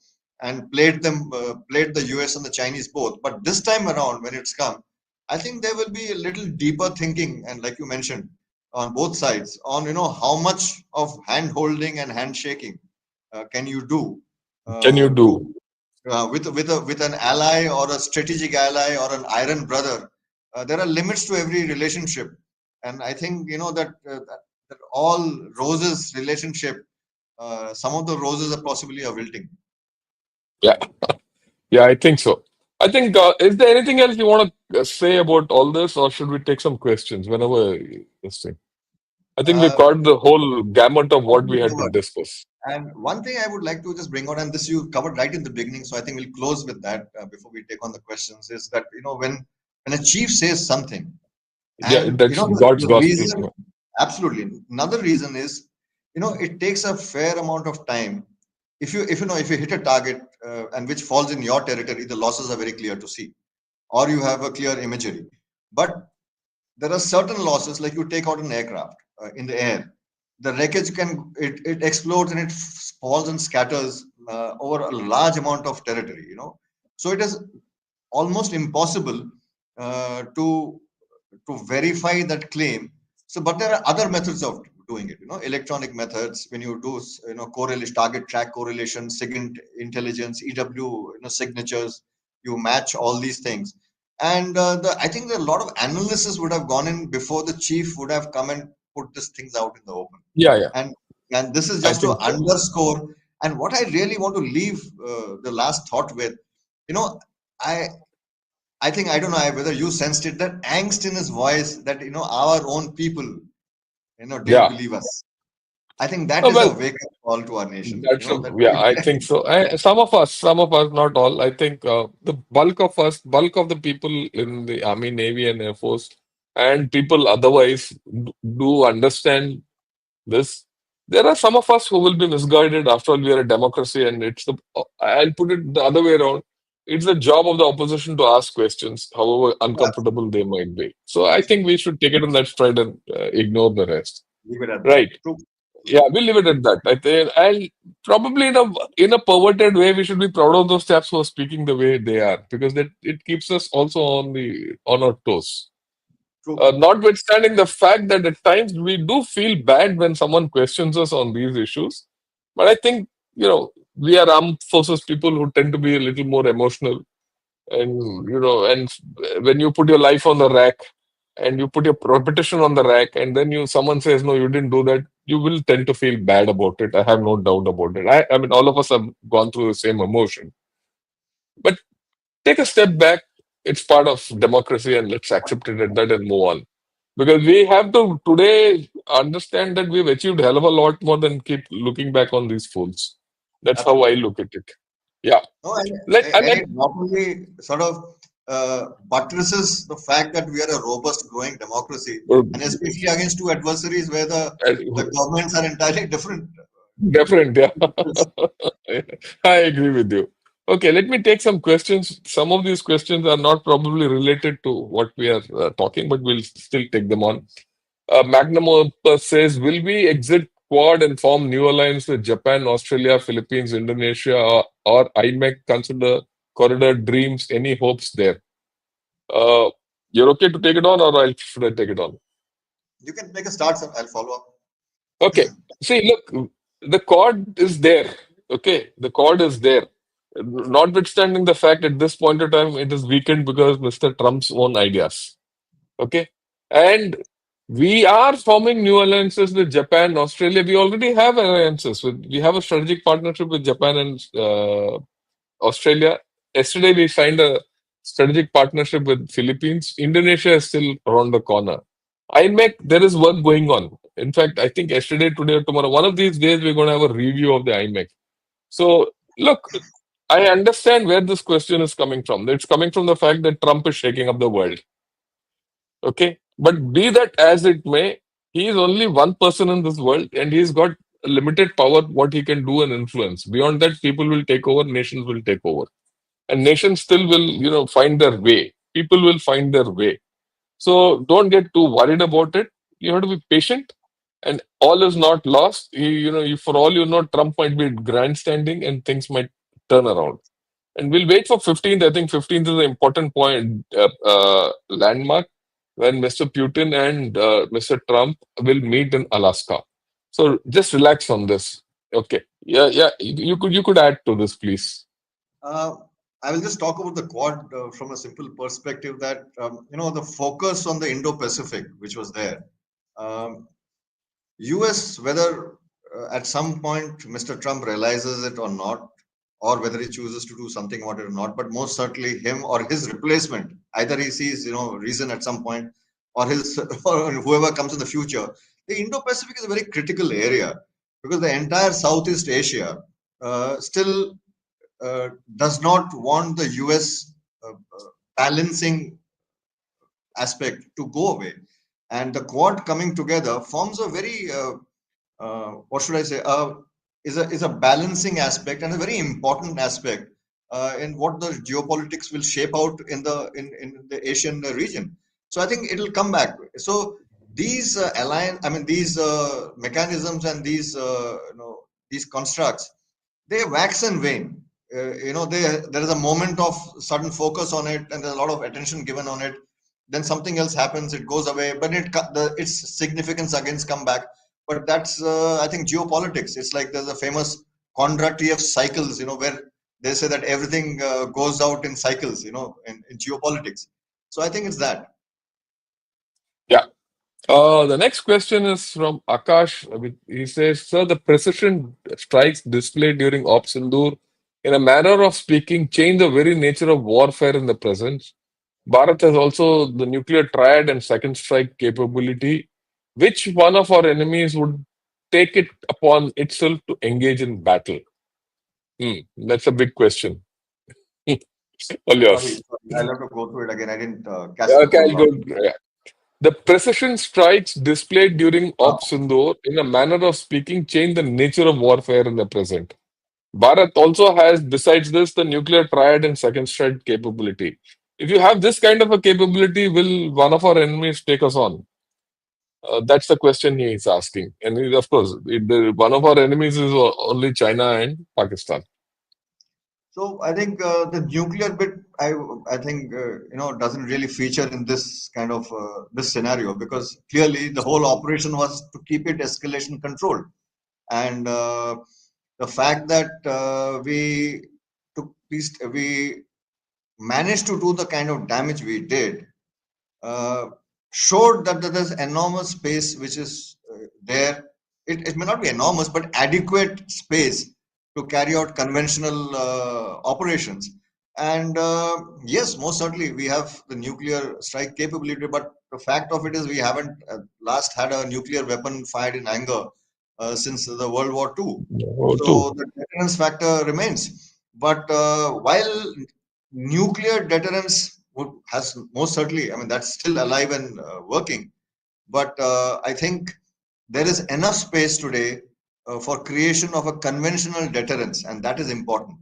and played the US and the Chinese both. But this time around, when it's come, I think there will be a little deeper thinking, and like you mentioned, on both sides, on how much of hand holding and handshaking can you do Can you to do? with an ally or a strategic ally or an iron brother. There are limits to every relationship, and I think that all roses relationship, some of the roses are possibly are wilting. Yeah, yeah, I think so. I think, is there anything else you want to say about all this, or should we take some questions whenever this thing? I think we've Uh, got the whole gamut of I what think we we had to covered. discuss. And one thing I would like to just bring out, and this you covered right in the beginning, so I think we'll close with that before we take on the questions. Is that when a chief says something, Yeah, and that's God's the gospel. reason, absolutely. Another reason is, it takes a fair amount of time. If you hit a target and which falls in your territory, the losses are very clear to see, or you have a clear imagery. But there are certain losses, like you take out an aircraft in the air, the wreckage it explodes and it falls and scatters over a large amount of territory. So it is almost impossible to verify that claim. So, but there are other methods of doing it. Electronic methods, when you do correlation, target track correlation, SIGINT intelligence, EW signatures, you match all these things. And I think that a lot of analysis would have gone in before the chief would have come and put these things out in the open. Yeah, yeah, And this is I just to think so. underscore. And what I really want to leave the last thought with, you know, I I think I don't know whether you sensed it, that angst in his voice, that our own people didn't Yeah. believe us. I think that is a Well, wake up call to our nation. That yeah, I think so. Some of us, not all. I think the bulk of the people in the Army, Navy, and Air Force, and people otherwise do understand this. There are some of us who will be misguided. After all, we are a democracy, and I'll put it the other way around. It's the job of the opposition to ask questions, however uncomfortable they might be. So I think we should take it on that stride and ignore the rest. leave it at that. Right. True. Yeah, we'll leave it at that. I think, and probably in a perverted way, we should be proud of those chaps who are speaking the way they are, because that it keeps us also on our toes. True. Notwithstanding the fact that at times we do feel bad when someone questions us on these issues, but I think we are armed forces people who tend to be a little more emotional, and when you put your life on the rack and you put your reputation on the rack, and then someone says no, you didn't do that, you will tend to feel bad about it. I have no doubt about it. I mean, all of us have gone through the same emotion, but take a step back. It's part of democracy, and let's accept it at that and move on. Because we have to today understand that we've achieved hell of a lot more than keep looking back on these fools. That's how I Absolutely. look at it. Yeah. No, I and mean, it not only sort of buttresses the fact that we are a robust, growing democracy, uh, and especially against two adversaries where the governments are entirely different. different. Yeah. I agree with you. Okay, let me take some questions. Some of these questions are not probably related to what we are talking, but we'll still take them on. Magnum Opus says, will we exit Quad and form new alliance with Japan, Australia, Philippines, Indonesia, or IMEC consider corridor dreams? Any hopes there? Uh, you're okay to take it on, or should I take it on? You can make a start, sir. I'll follow up. Okay. See, look, the chord is there. Okay, the chord is there. Notwithstanding the fact at this point of time it is weakened because Mr. Trump's own ideas. Okay, and we are forming new alliances with Japan, Australia. We already have alliances with. We have a strategic partnership with Japan and Australia. Yesterday we signed a strategic partnership with Philippines. Indonesia is still around the corner. IMEC, there is work going on. In fact, I think yesterday, today, or tomorrow, one of these days, we're going to have a review of the IMEC. So, look, I understand where this question is coming from. It's coming from the fact that Trump is shaking up the world. Okay. But be that as it may, he is only one person in this world and he's got limited power, what he can do and influence. Beyond that, people will take over, nations will take over. And nations still will, find their way. People will find their way. So don't get too worried about it. You have to be patient, and all is not lost. For all you know, Trump might be grandstanding, and things might turn around. And we'll wait for 15th. I think 15th is an important point, landmark, when Mr. Putin and Mr. Trump will meet in Alaska. So just relax on this. Okay. Yeah, yeah. You could add to this, please. Uh, I will just talk about the Quad from a simple perspective that the focus on the Indo-Pacific, which was there. Um, US, whether at some point Mr. Trump realizes it or not, or whether he chooses to do something about it or not, but most certainly him or his replacement, either he sees reason at some point, or his or whoever comes in the future. The Indo-Pacific is a very critical area because the entire Southeast Asia still does not want the US balancing aspect to go away, and the Quad coming together forms a very what should I say, is a balancing aspect and a very important aspect in what the geopolitics will shape out in the Asian region. So I think it'll come back. So these these mechanisms and these constructs, they wax and wane. There is a moment of sudden focus on it, and there's a lot of attention given on it. Then something else happens, it goes away, but its significance again come back. But that's I think geopolitics. It's like there's a famous quantity of cycles, where they say that everything goes out in cycles, in geopolitics. So I think it's that. Yeah. The next question is from Akash. He says, Sir, the precision strikes displayed during Op Sindoor, in a manner of speaking, change the very nature of warfare in the present. Bharat has also the nuclear triad and second strike capability. Which one of our enemies would take it upon itself to engage in battle? That's a big question. All Sorry, yours. I'll have to go through it again. I didn't catch Yeah, the okay, whole I'll lot. go. The precision strikes displayed during Ah, Op Sindoor, in a manner of speaking, change the nature of warfare in the present. Bharat also has, besides this, the nuclear triad and second strike capability. If you have this kind of a capability, will one of our enemies take us on? That's the question he is asking. And of course, one of our enemies is only China and Pakistan. So I think the nuclear bit, I think doesn't really feature in this kind of this scenario, because clearly the whole operation was to keep it escalation controlled, and the fact that we managed to do the kind of damage we did uh, showed that there is enormous space which is there. It may not be enormous, but adequate space to carry out conventional operations. And yes, most certainly we have the nuclear strike capability, but the fact of it is we haven't last had a nuclear weapon fired in anger since the World War II. Oh, too. So the deterrence factor remains. But while nuclear deterrence has most certainly, I mean, that's still alive and working. But I think there is enough space today for creation of a conventional deterrence, and that is important.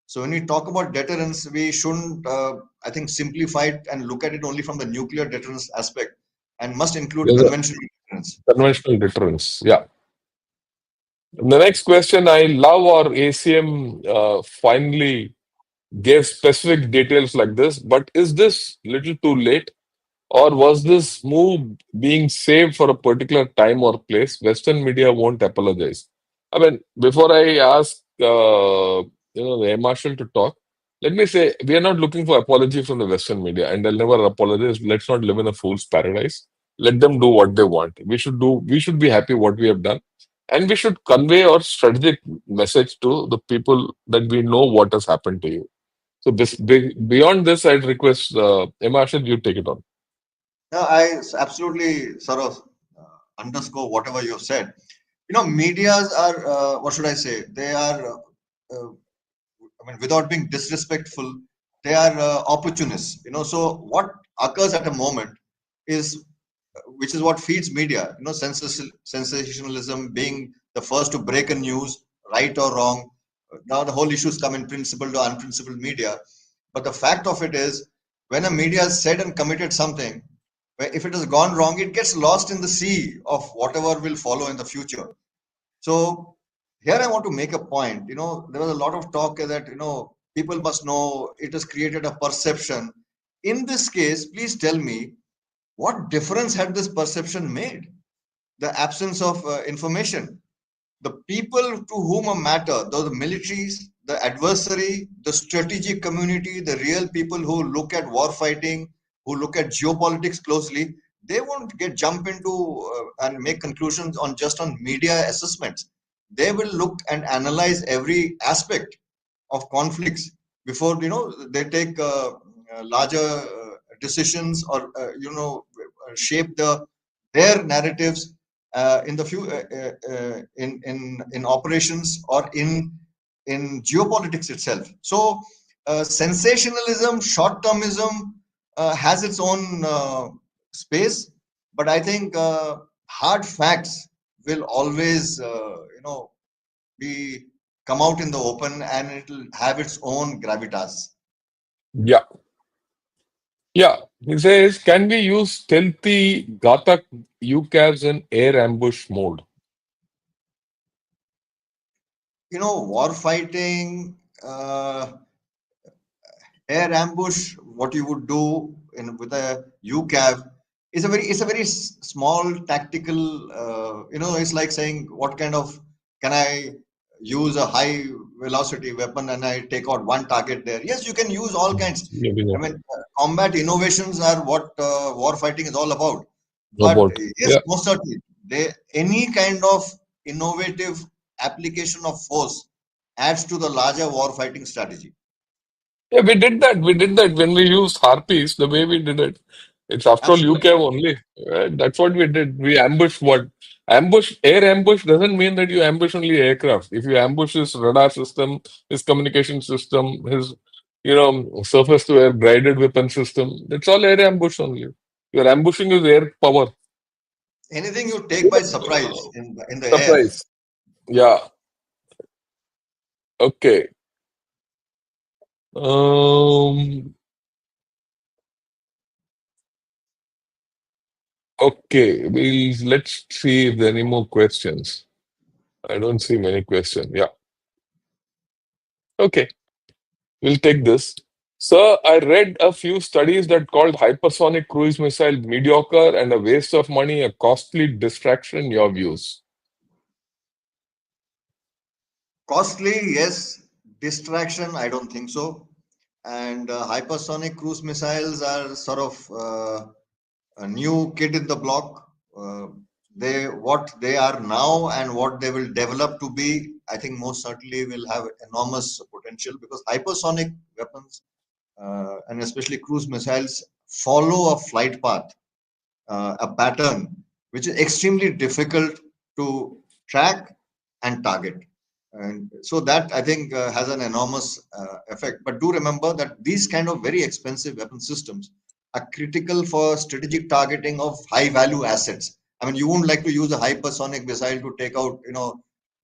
So when we talk about deterrence, we shouldn't, I think, simplify it and look at it only from the nuclear deterrence aspect, and must include There's a conventional deterrence. conventional deterrence. Yeah. The next question, I love our ACM finally gave specific details like this, but is this little too late? Or was this move being saved for a particular time or place? Western media won't apologize. I mean, before I ask, the Air Marshal to talk, let me say we are not looking for apology from the Western media, and they'll never apologize. Let's not live in a fool's paradise. Let them do what they want. We should be happy what we have done, and we should convey our strategic message to the people that we know what has happened to you. So beyond this, I'd request Air Marshal, you take it on. No, I absolutely sort of underscore whatever you've said. Medias are, what should I say? They are, I mean, without being disrespectful, they are opportunists. So what occurs at a moment is, which is what feeds media. Sensationalism, being the first to break a news, right or wrong. Now the whole issues come in principled to unprincipled media. But the fact of it is, when a media has said and committed something, if it has gone wrong, it gets lost in the sea of whatever will follow in the future. So here I want to make a point. There was a lot of talk that people must know it has created a perception. In this case, please tell me, what difference had this perception made? The absence of information. The people to whom a matter, though the militaries, the adversary, the strategic community, the real people who look at war fighting, who look at geopolitics closely, they won't get jump into and make conclusions on just on media assessments. They will look and analyze every aspect of conflicts before they take larger decisions, or shape their narratives in the few in operations or in geopolitics itself. So sensationalism, short termism has its own space, but I think hard facts will always be come out in the open, and it'll have its own gravitas. Yeah. Yeah, he says, can we use stealthy Ghatak UCAVs in air ambush mode? War fighting, air ambush, what you would do with a UCAV is a very small tactical. It's like saying, what kind of, can I use a high velocity weapon and I take out one target there? Yes, you can use all kinds. Yeah, we I know mean, combat innovations are what war fighting is all about. But about. yes, Yeah, most certainly, any kind of innovative application of force adds to the larger war fighting strategy. yeah, we did that. We did that when we used harpies. The way we did it, it's after all Absolutely. UCAV only. Right? That's what we did. We ambushed what? Air ambush doesn't mean that you ambush only aircraft. If you ambush his radar system, his communication system, his surface to air guided weapon system, that's all air ambush only. You're ambushing his air power. Anything you take by surprise in the air. Surprise. Yeah. Okay. Um, Okay, let's see if there are any more questions. I don't see many questions. Yeah. Okay, we'll take this. Sir, I read a few studies that called hypersonic cruise missile mediocre and a waste of money, a costly distraction. Your views? Costly, yes. Distraction, I don't think so. And hypersonic cruise missiles are sort of a new kid in the block. They what they are now and what they will develop to be, I think most certainly will have enormous potential because hypersonic weapons and especially cruise missiles follow a flight path, a pattern which is extremely difficult to track and target. And so that I think has an enormous effect. But do remember that these kind of very expensive weapon systems are critical for strategic targeting of high value assets. I mean, you wouldn't like to use a hypersonic missile to take out,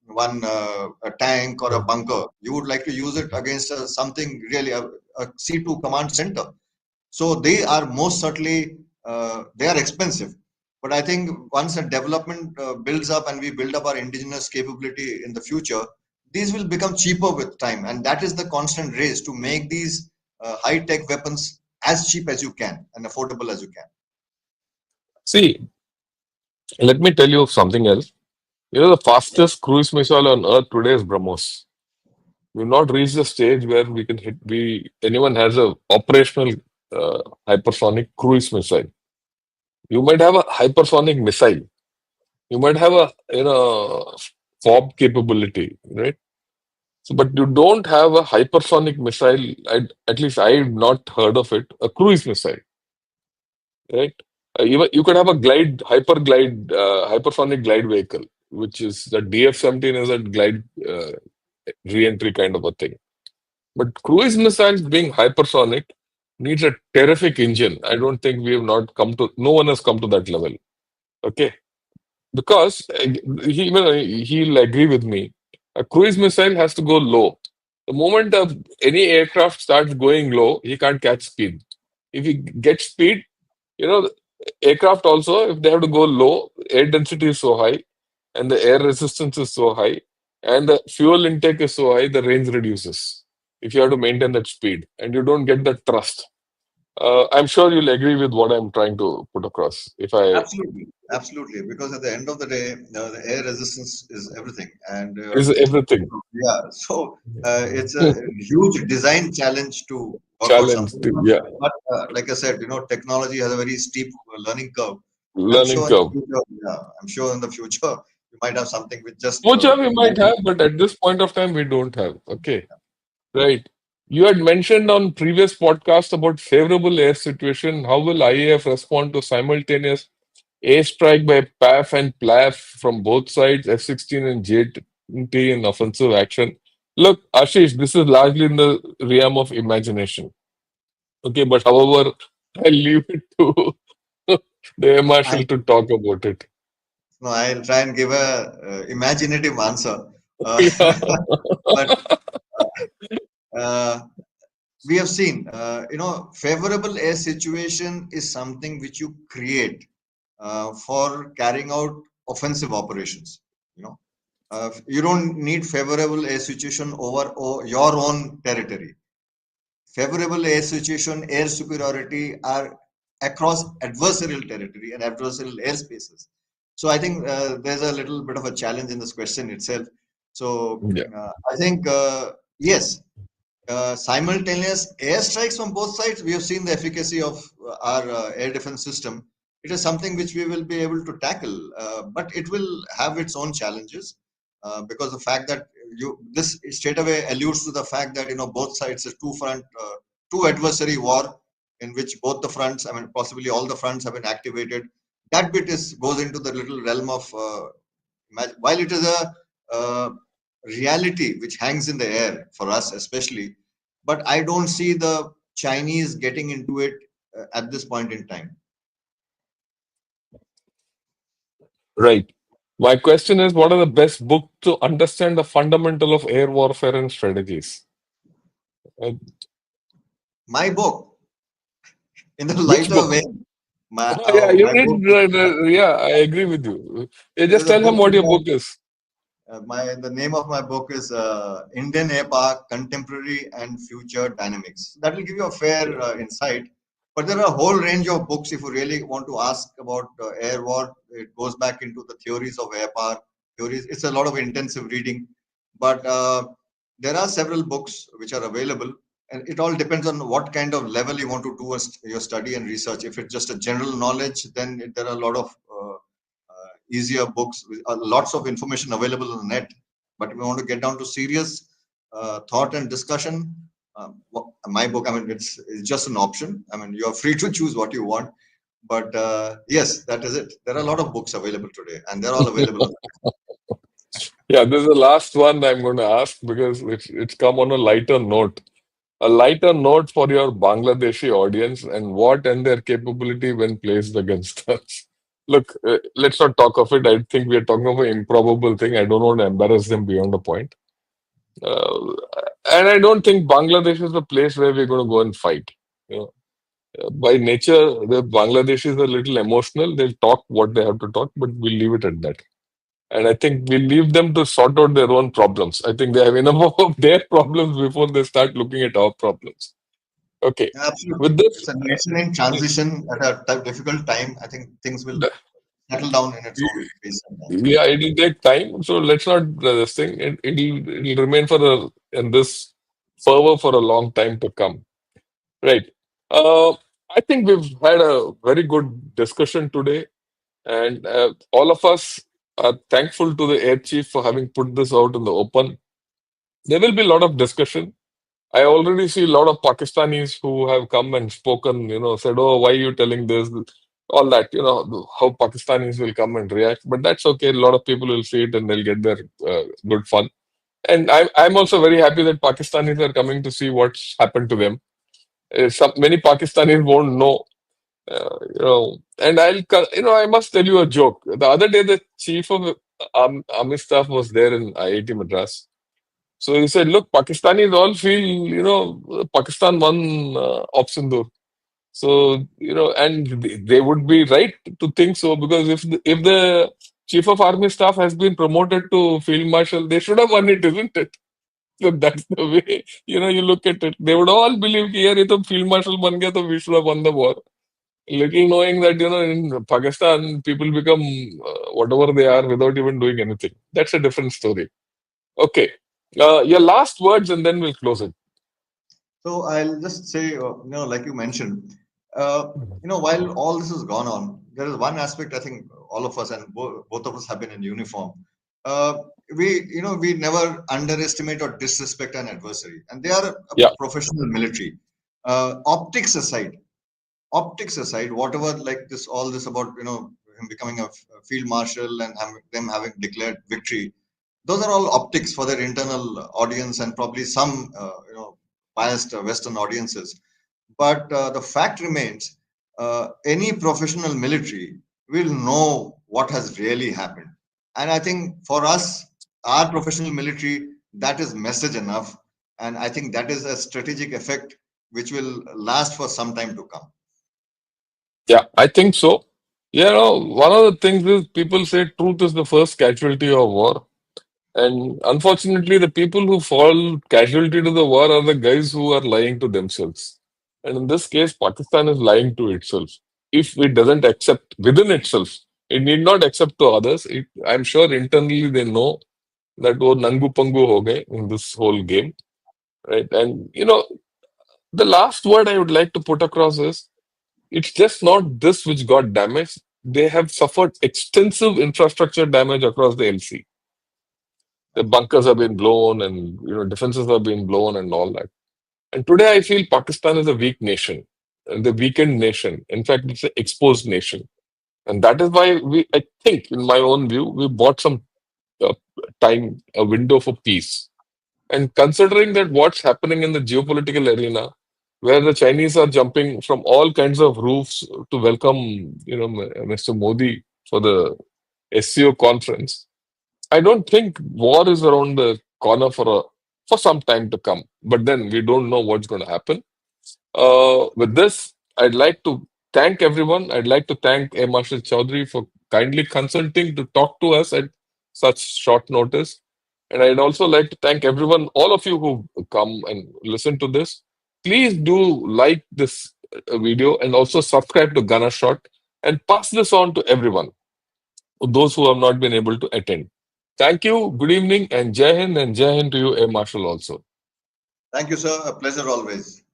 one a tank or a bunker. You would like to use it against something really a C2 command center. So they are most certainly they are expensive. But I think once a development builds up and we build up our indigenous capability in the future, these will become cheaper with time, and that is the constant race to make these high tech weapons as cheap as you can and affordable as you can. See, let me tell you something else. You know, the fastest cruise missile on Earth today is BrahMos. We've not reached the stage where we can hit. Anyone has a operational hypersonic cruise missile. You might have a hypersonic missile. You might have a FOB capability, right? So, but you don't have a hypersonic missile. At least I've not heard of it. A cruise missile, right? Even you could have a hypersonic glide vehicle, which is the DF-17 is a glide re-entry kind of a thing. But cruise missiles being hypersonic needs a terrific engine. I don't think we have not come to. No one has come to that level. Okay, because he'll agree with me. A cruise missile has to go low. The moment any aircraft starts going low, he can't catch speed. If he gets speed, you know, aircraft also, if they have to go low, air density is so high, and the air resistance is so high, and the fuel intake is so high, the range reduces. If you have to maintain that speed, and you don't get the thrust. I'm sure you'll agree with what I'm trying to put across. If I Absolutely, absolutely. Because at the end of the day, the air resistance is everything, and is everything yeah, so it's a huge design challenge to work out challenge, something. yeah, But like I said, technology has a very steep learning curve. I'm learning sure in the curve. future, yeah, I'm sure in the future you might have something with just Future we might have, but at this point of time we don't have. Okay, right. You had mentioned on previous podcast about favorable air situation. How will IAF respond to simultaneous airstrike by PAF and PLAF from both sides, F-16 and JT in offensive action? Look, Ashish, this is largely in the realm of imagination. Okay, but however, I leave it to the Air I Marshal to talk about it. no, I'll try and give a imaginative answer. Yeah. But uh, we have seen, favorable air situation is something which you create for carrying out offensive operations. You know, you don't need favorable air situation over your own territory. Favorable air situation, air superiority are across adversarial territory and adversarial airspaces. So I think there's a little bit of a challenge in this question itself. So Yeah. I think yes, simultaneous airstrikes from both sides, we have seen the efficacy of our air defense system. It is something which we will be able to tackle, but it will have its own challenges because the fact that this straight away alludes to the fact that both sides is two adversary war in which both the fronts, I mean possibly all the fronts have been activated. That bit is goes into the little realm of while it is a uh, reality which hangs in the air for us especially, but I don't see the Chinese getting into it at this point in time. Right. My question is, what are the best books to understand the fundamental of air warfare and strategies? Uh, My book, in the which lighter book? vein, Yeah, you my book need. is, Yeah, I agree with you. You just there's a tell him book what your about book is. the name of my book is Indian APA Contemporary and Future Dynamics. That will give you a fair insight. But there are a whole range of books. If you really want to ask about air war, it goes back into the theories of air power theories. It's a lot of intensive reading, but there are several books which are available, and it all depends on what kind of level you want to do your study and research. If it's just a general knowledge, then there are a lot of easier books with lots of information available on the net. But if we want to get down to serious thought and discussion, my book, I mean, it's just an option. I mean, you're free to choose what you want. But yes, that is it. There are a lot of books available today, and they're all available on. Yeah, this is the last one I'm going to ask because it's come on a lighter note. A lighter note for your Bangladeshi audience and what and their capability when placed against us. Look, let's not talk of it. I think we are talking of an improbable thing. I don't want to embarrass them beyond a point. Uh, and I don't think Bangladesh is the place where we're going to go and fight. You know, by nature, the Bangladeshis are a little emotional. They'll talk what they have to talk, but we'll leave it at that. And I think we'll leave them to sort out their own problems. I think they have enough of their problems before they start looking at our problems. Okay. With Absolutely, this, it's a nation in transition at a difficult time. I think things will the- settle down in its own pace and time. yeah, it'll take time. So let's not this thing. It'll remain for in this fervor for a long time to come. Right. Uh, I think we've had a very good discussion today, and all of us are thankful to the Air Chief for having put this out in the open. There will be a lot of discussion. I already see a lot of Pakistanis who have come and spoken, said, "Oh, why are you telling this?" All that, how Pakistanis will come and react. But that's okay. A lot of people will see it and they'll get their good fun. And I'm also very happy that Pakistanis are coming to see what's happened to them. Many Pakistanis won't know, and I must tell you a joke. The other day, the chief of army staff was there in IIT Madras. So he said, look, Pakistanis all feel, Pakistan won Op Sindoor. So, and they would be right to think so because if the chief of army staff has been promoted to field marshal, they should have won it, isn't it? So that's the way, you look at it. They would all believe, कि यार ये तो field marshal बन गया, तो we should have won the war. Little knowing that, in Pakistan, people become whatever they are without even doing anything. That's a different story. Okay. Your last words and then we'll close it. So I'll just say, like you mentioned, while all this has gone on, there is one aspect I think all of us and both of us have been in uniform. Uh, we never underestimate or disrespect an adversary, and they are a Yeah. professional military. Optics aside, whatever like this, all this about him becoming a field marshal and them having declared victory, those are all optics for their internal audience and probably some biased Western audiences. But the fact remains, any professional military will know what has really happened. And I think for us, our professional military, that is message enough. And I think that is a strategic effect which will last for some time to come. Yeah, I think so. One of the things is people say truth is the first casualty of war. And unfortunately, the people who fall casualty to the war are the guys who are lying to themselves. And in this case, Pakistan is lying to itself. If it doesn't accept within itself, it need not accept to others. I'm sure internally they know that wo nangu pangu ho gaye in this whole game, right? And the last word I would like to put across is it's just not this which got damaged. They have suffered extensive infrastructure damage across the LC. The bunkers have been blown and defenses have been blown and all that. And today I feel Pakistan is a weak nation, the weakened nation. In fact, it's an exposed nation. And that is why I think, in my own view, we bought some uh, time, a window for peace. And considering that what's happening in the geopolitical arena, where the Chinese are jumping from all kinds of roofs to welcome, Mr. Modi for the SCO conference, I don't think war is around the corner for some time to come. But then we don't know what's going to happen. With this, I'd like to thank everyone. I'd like to thank Mshl Choudhury for kindly consenting to talk to us at such short notice. And I'd also like to thank everyone, all of you who come and listen to this. Please do like this video and also subscribe to Gunner Shot and pass this on to everyone, those who have not been able to attend. Thank you. Good evening and Jai Hind to you, Mshl also. Thank you, sir. A pleasure always.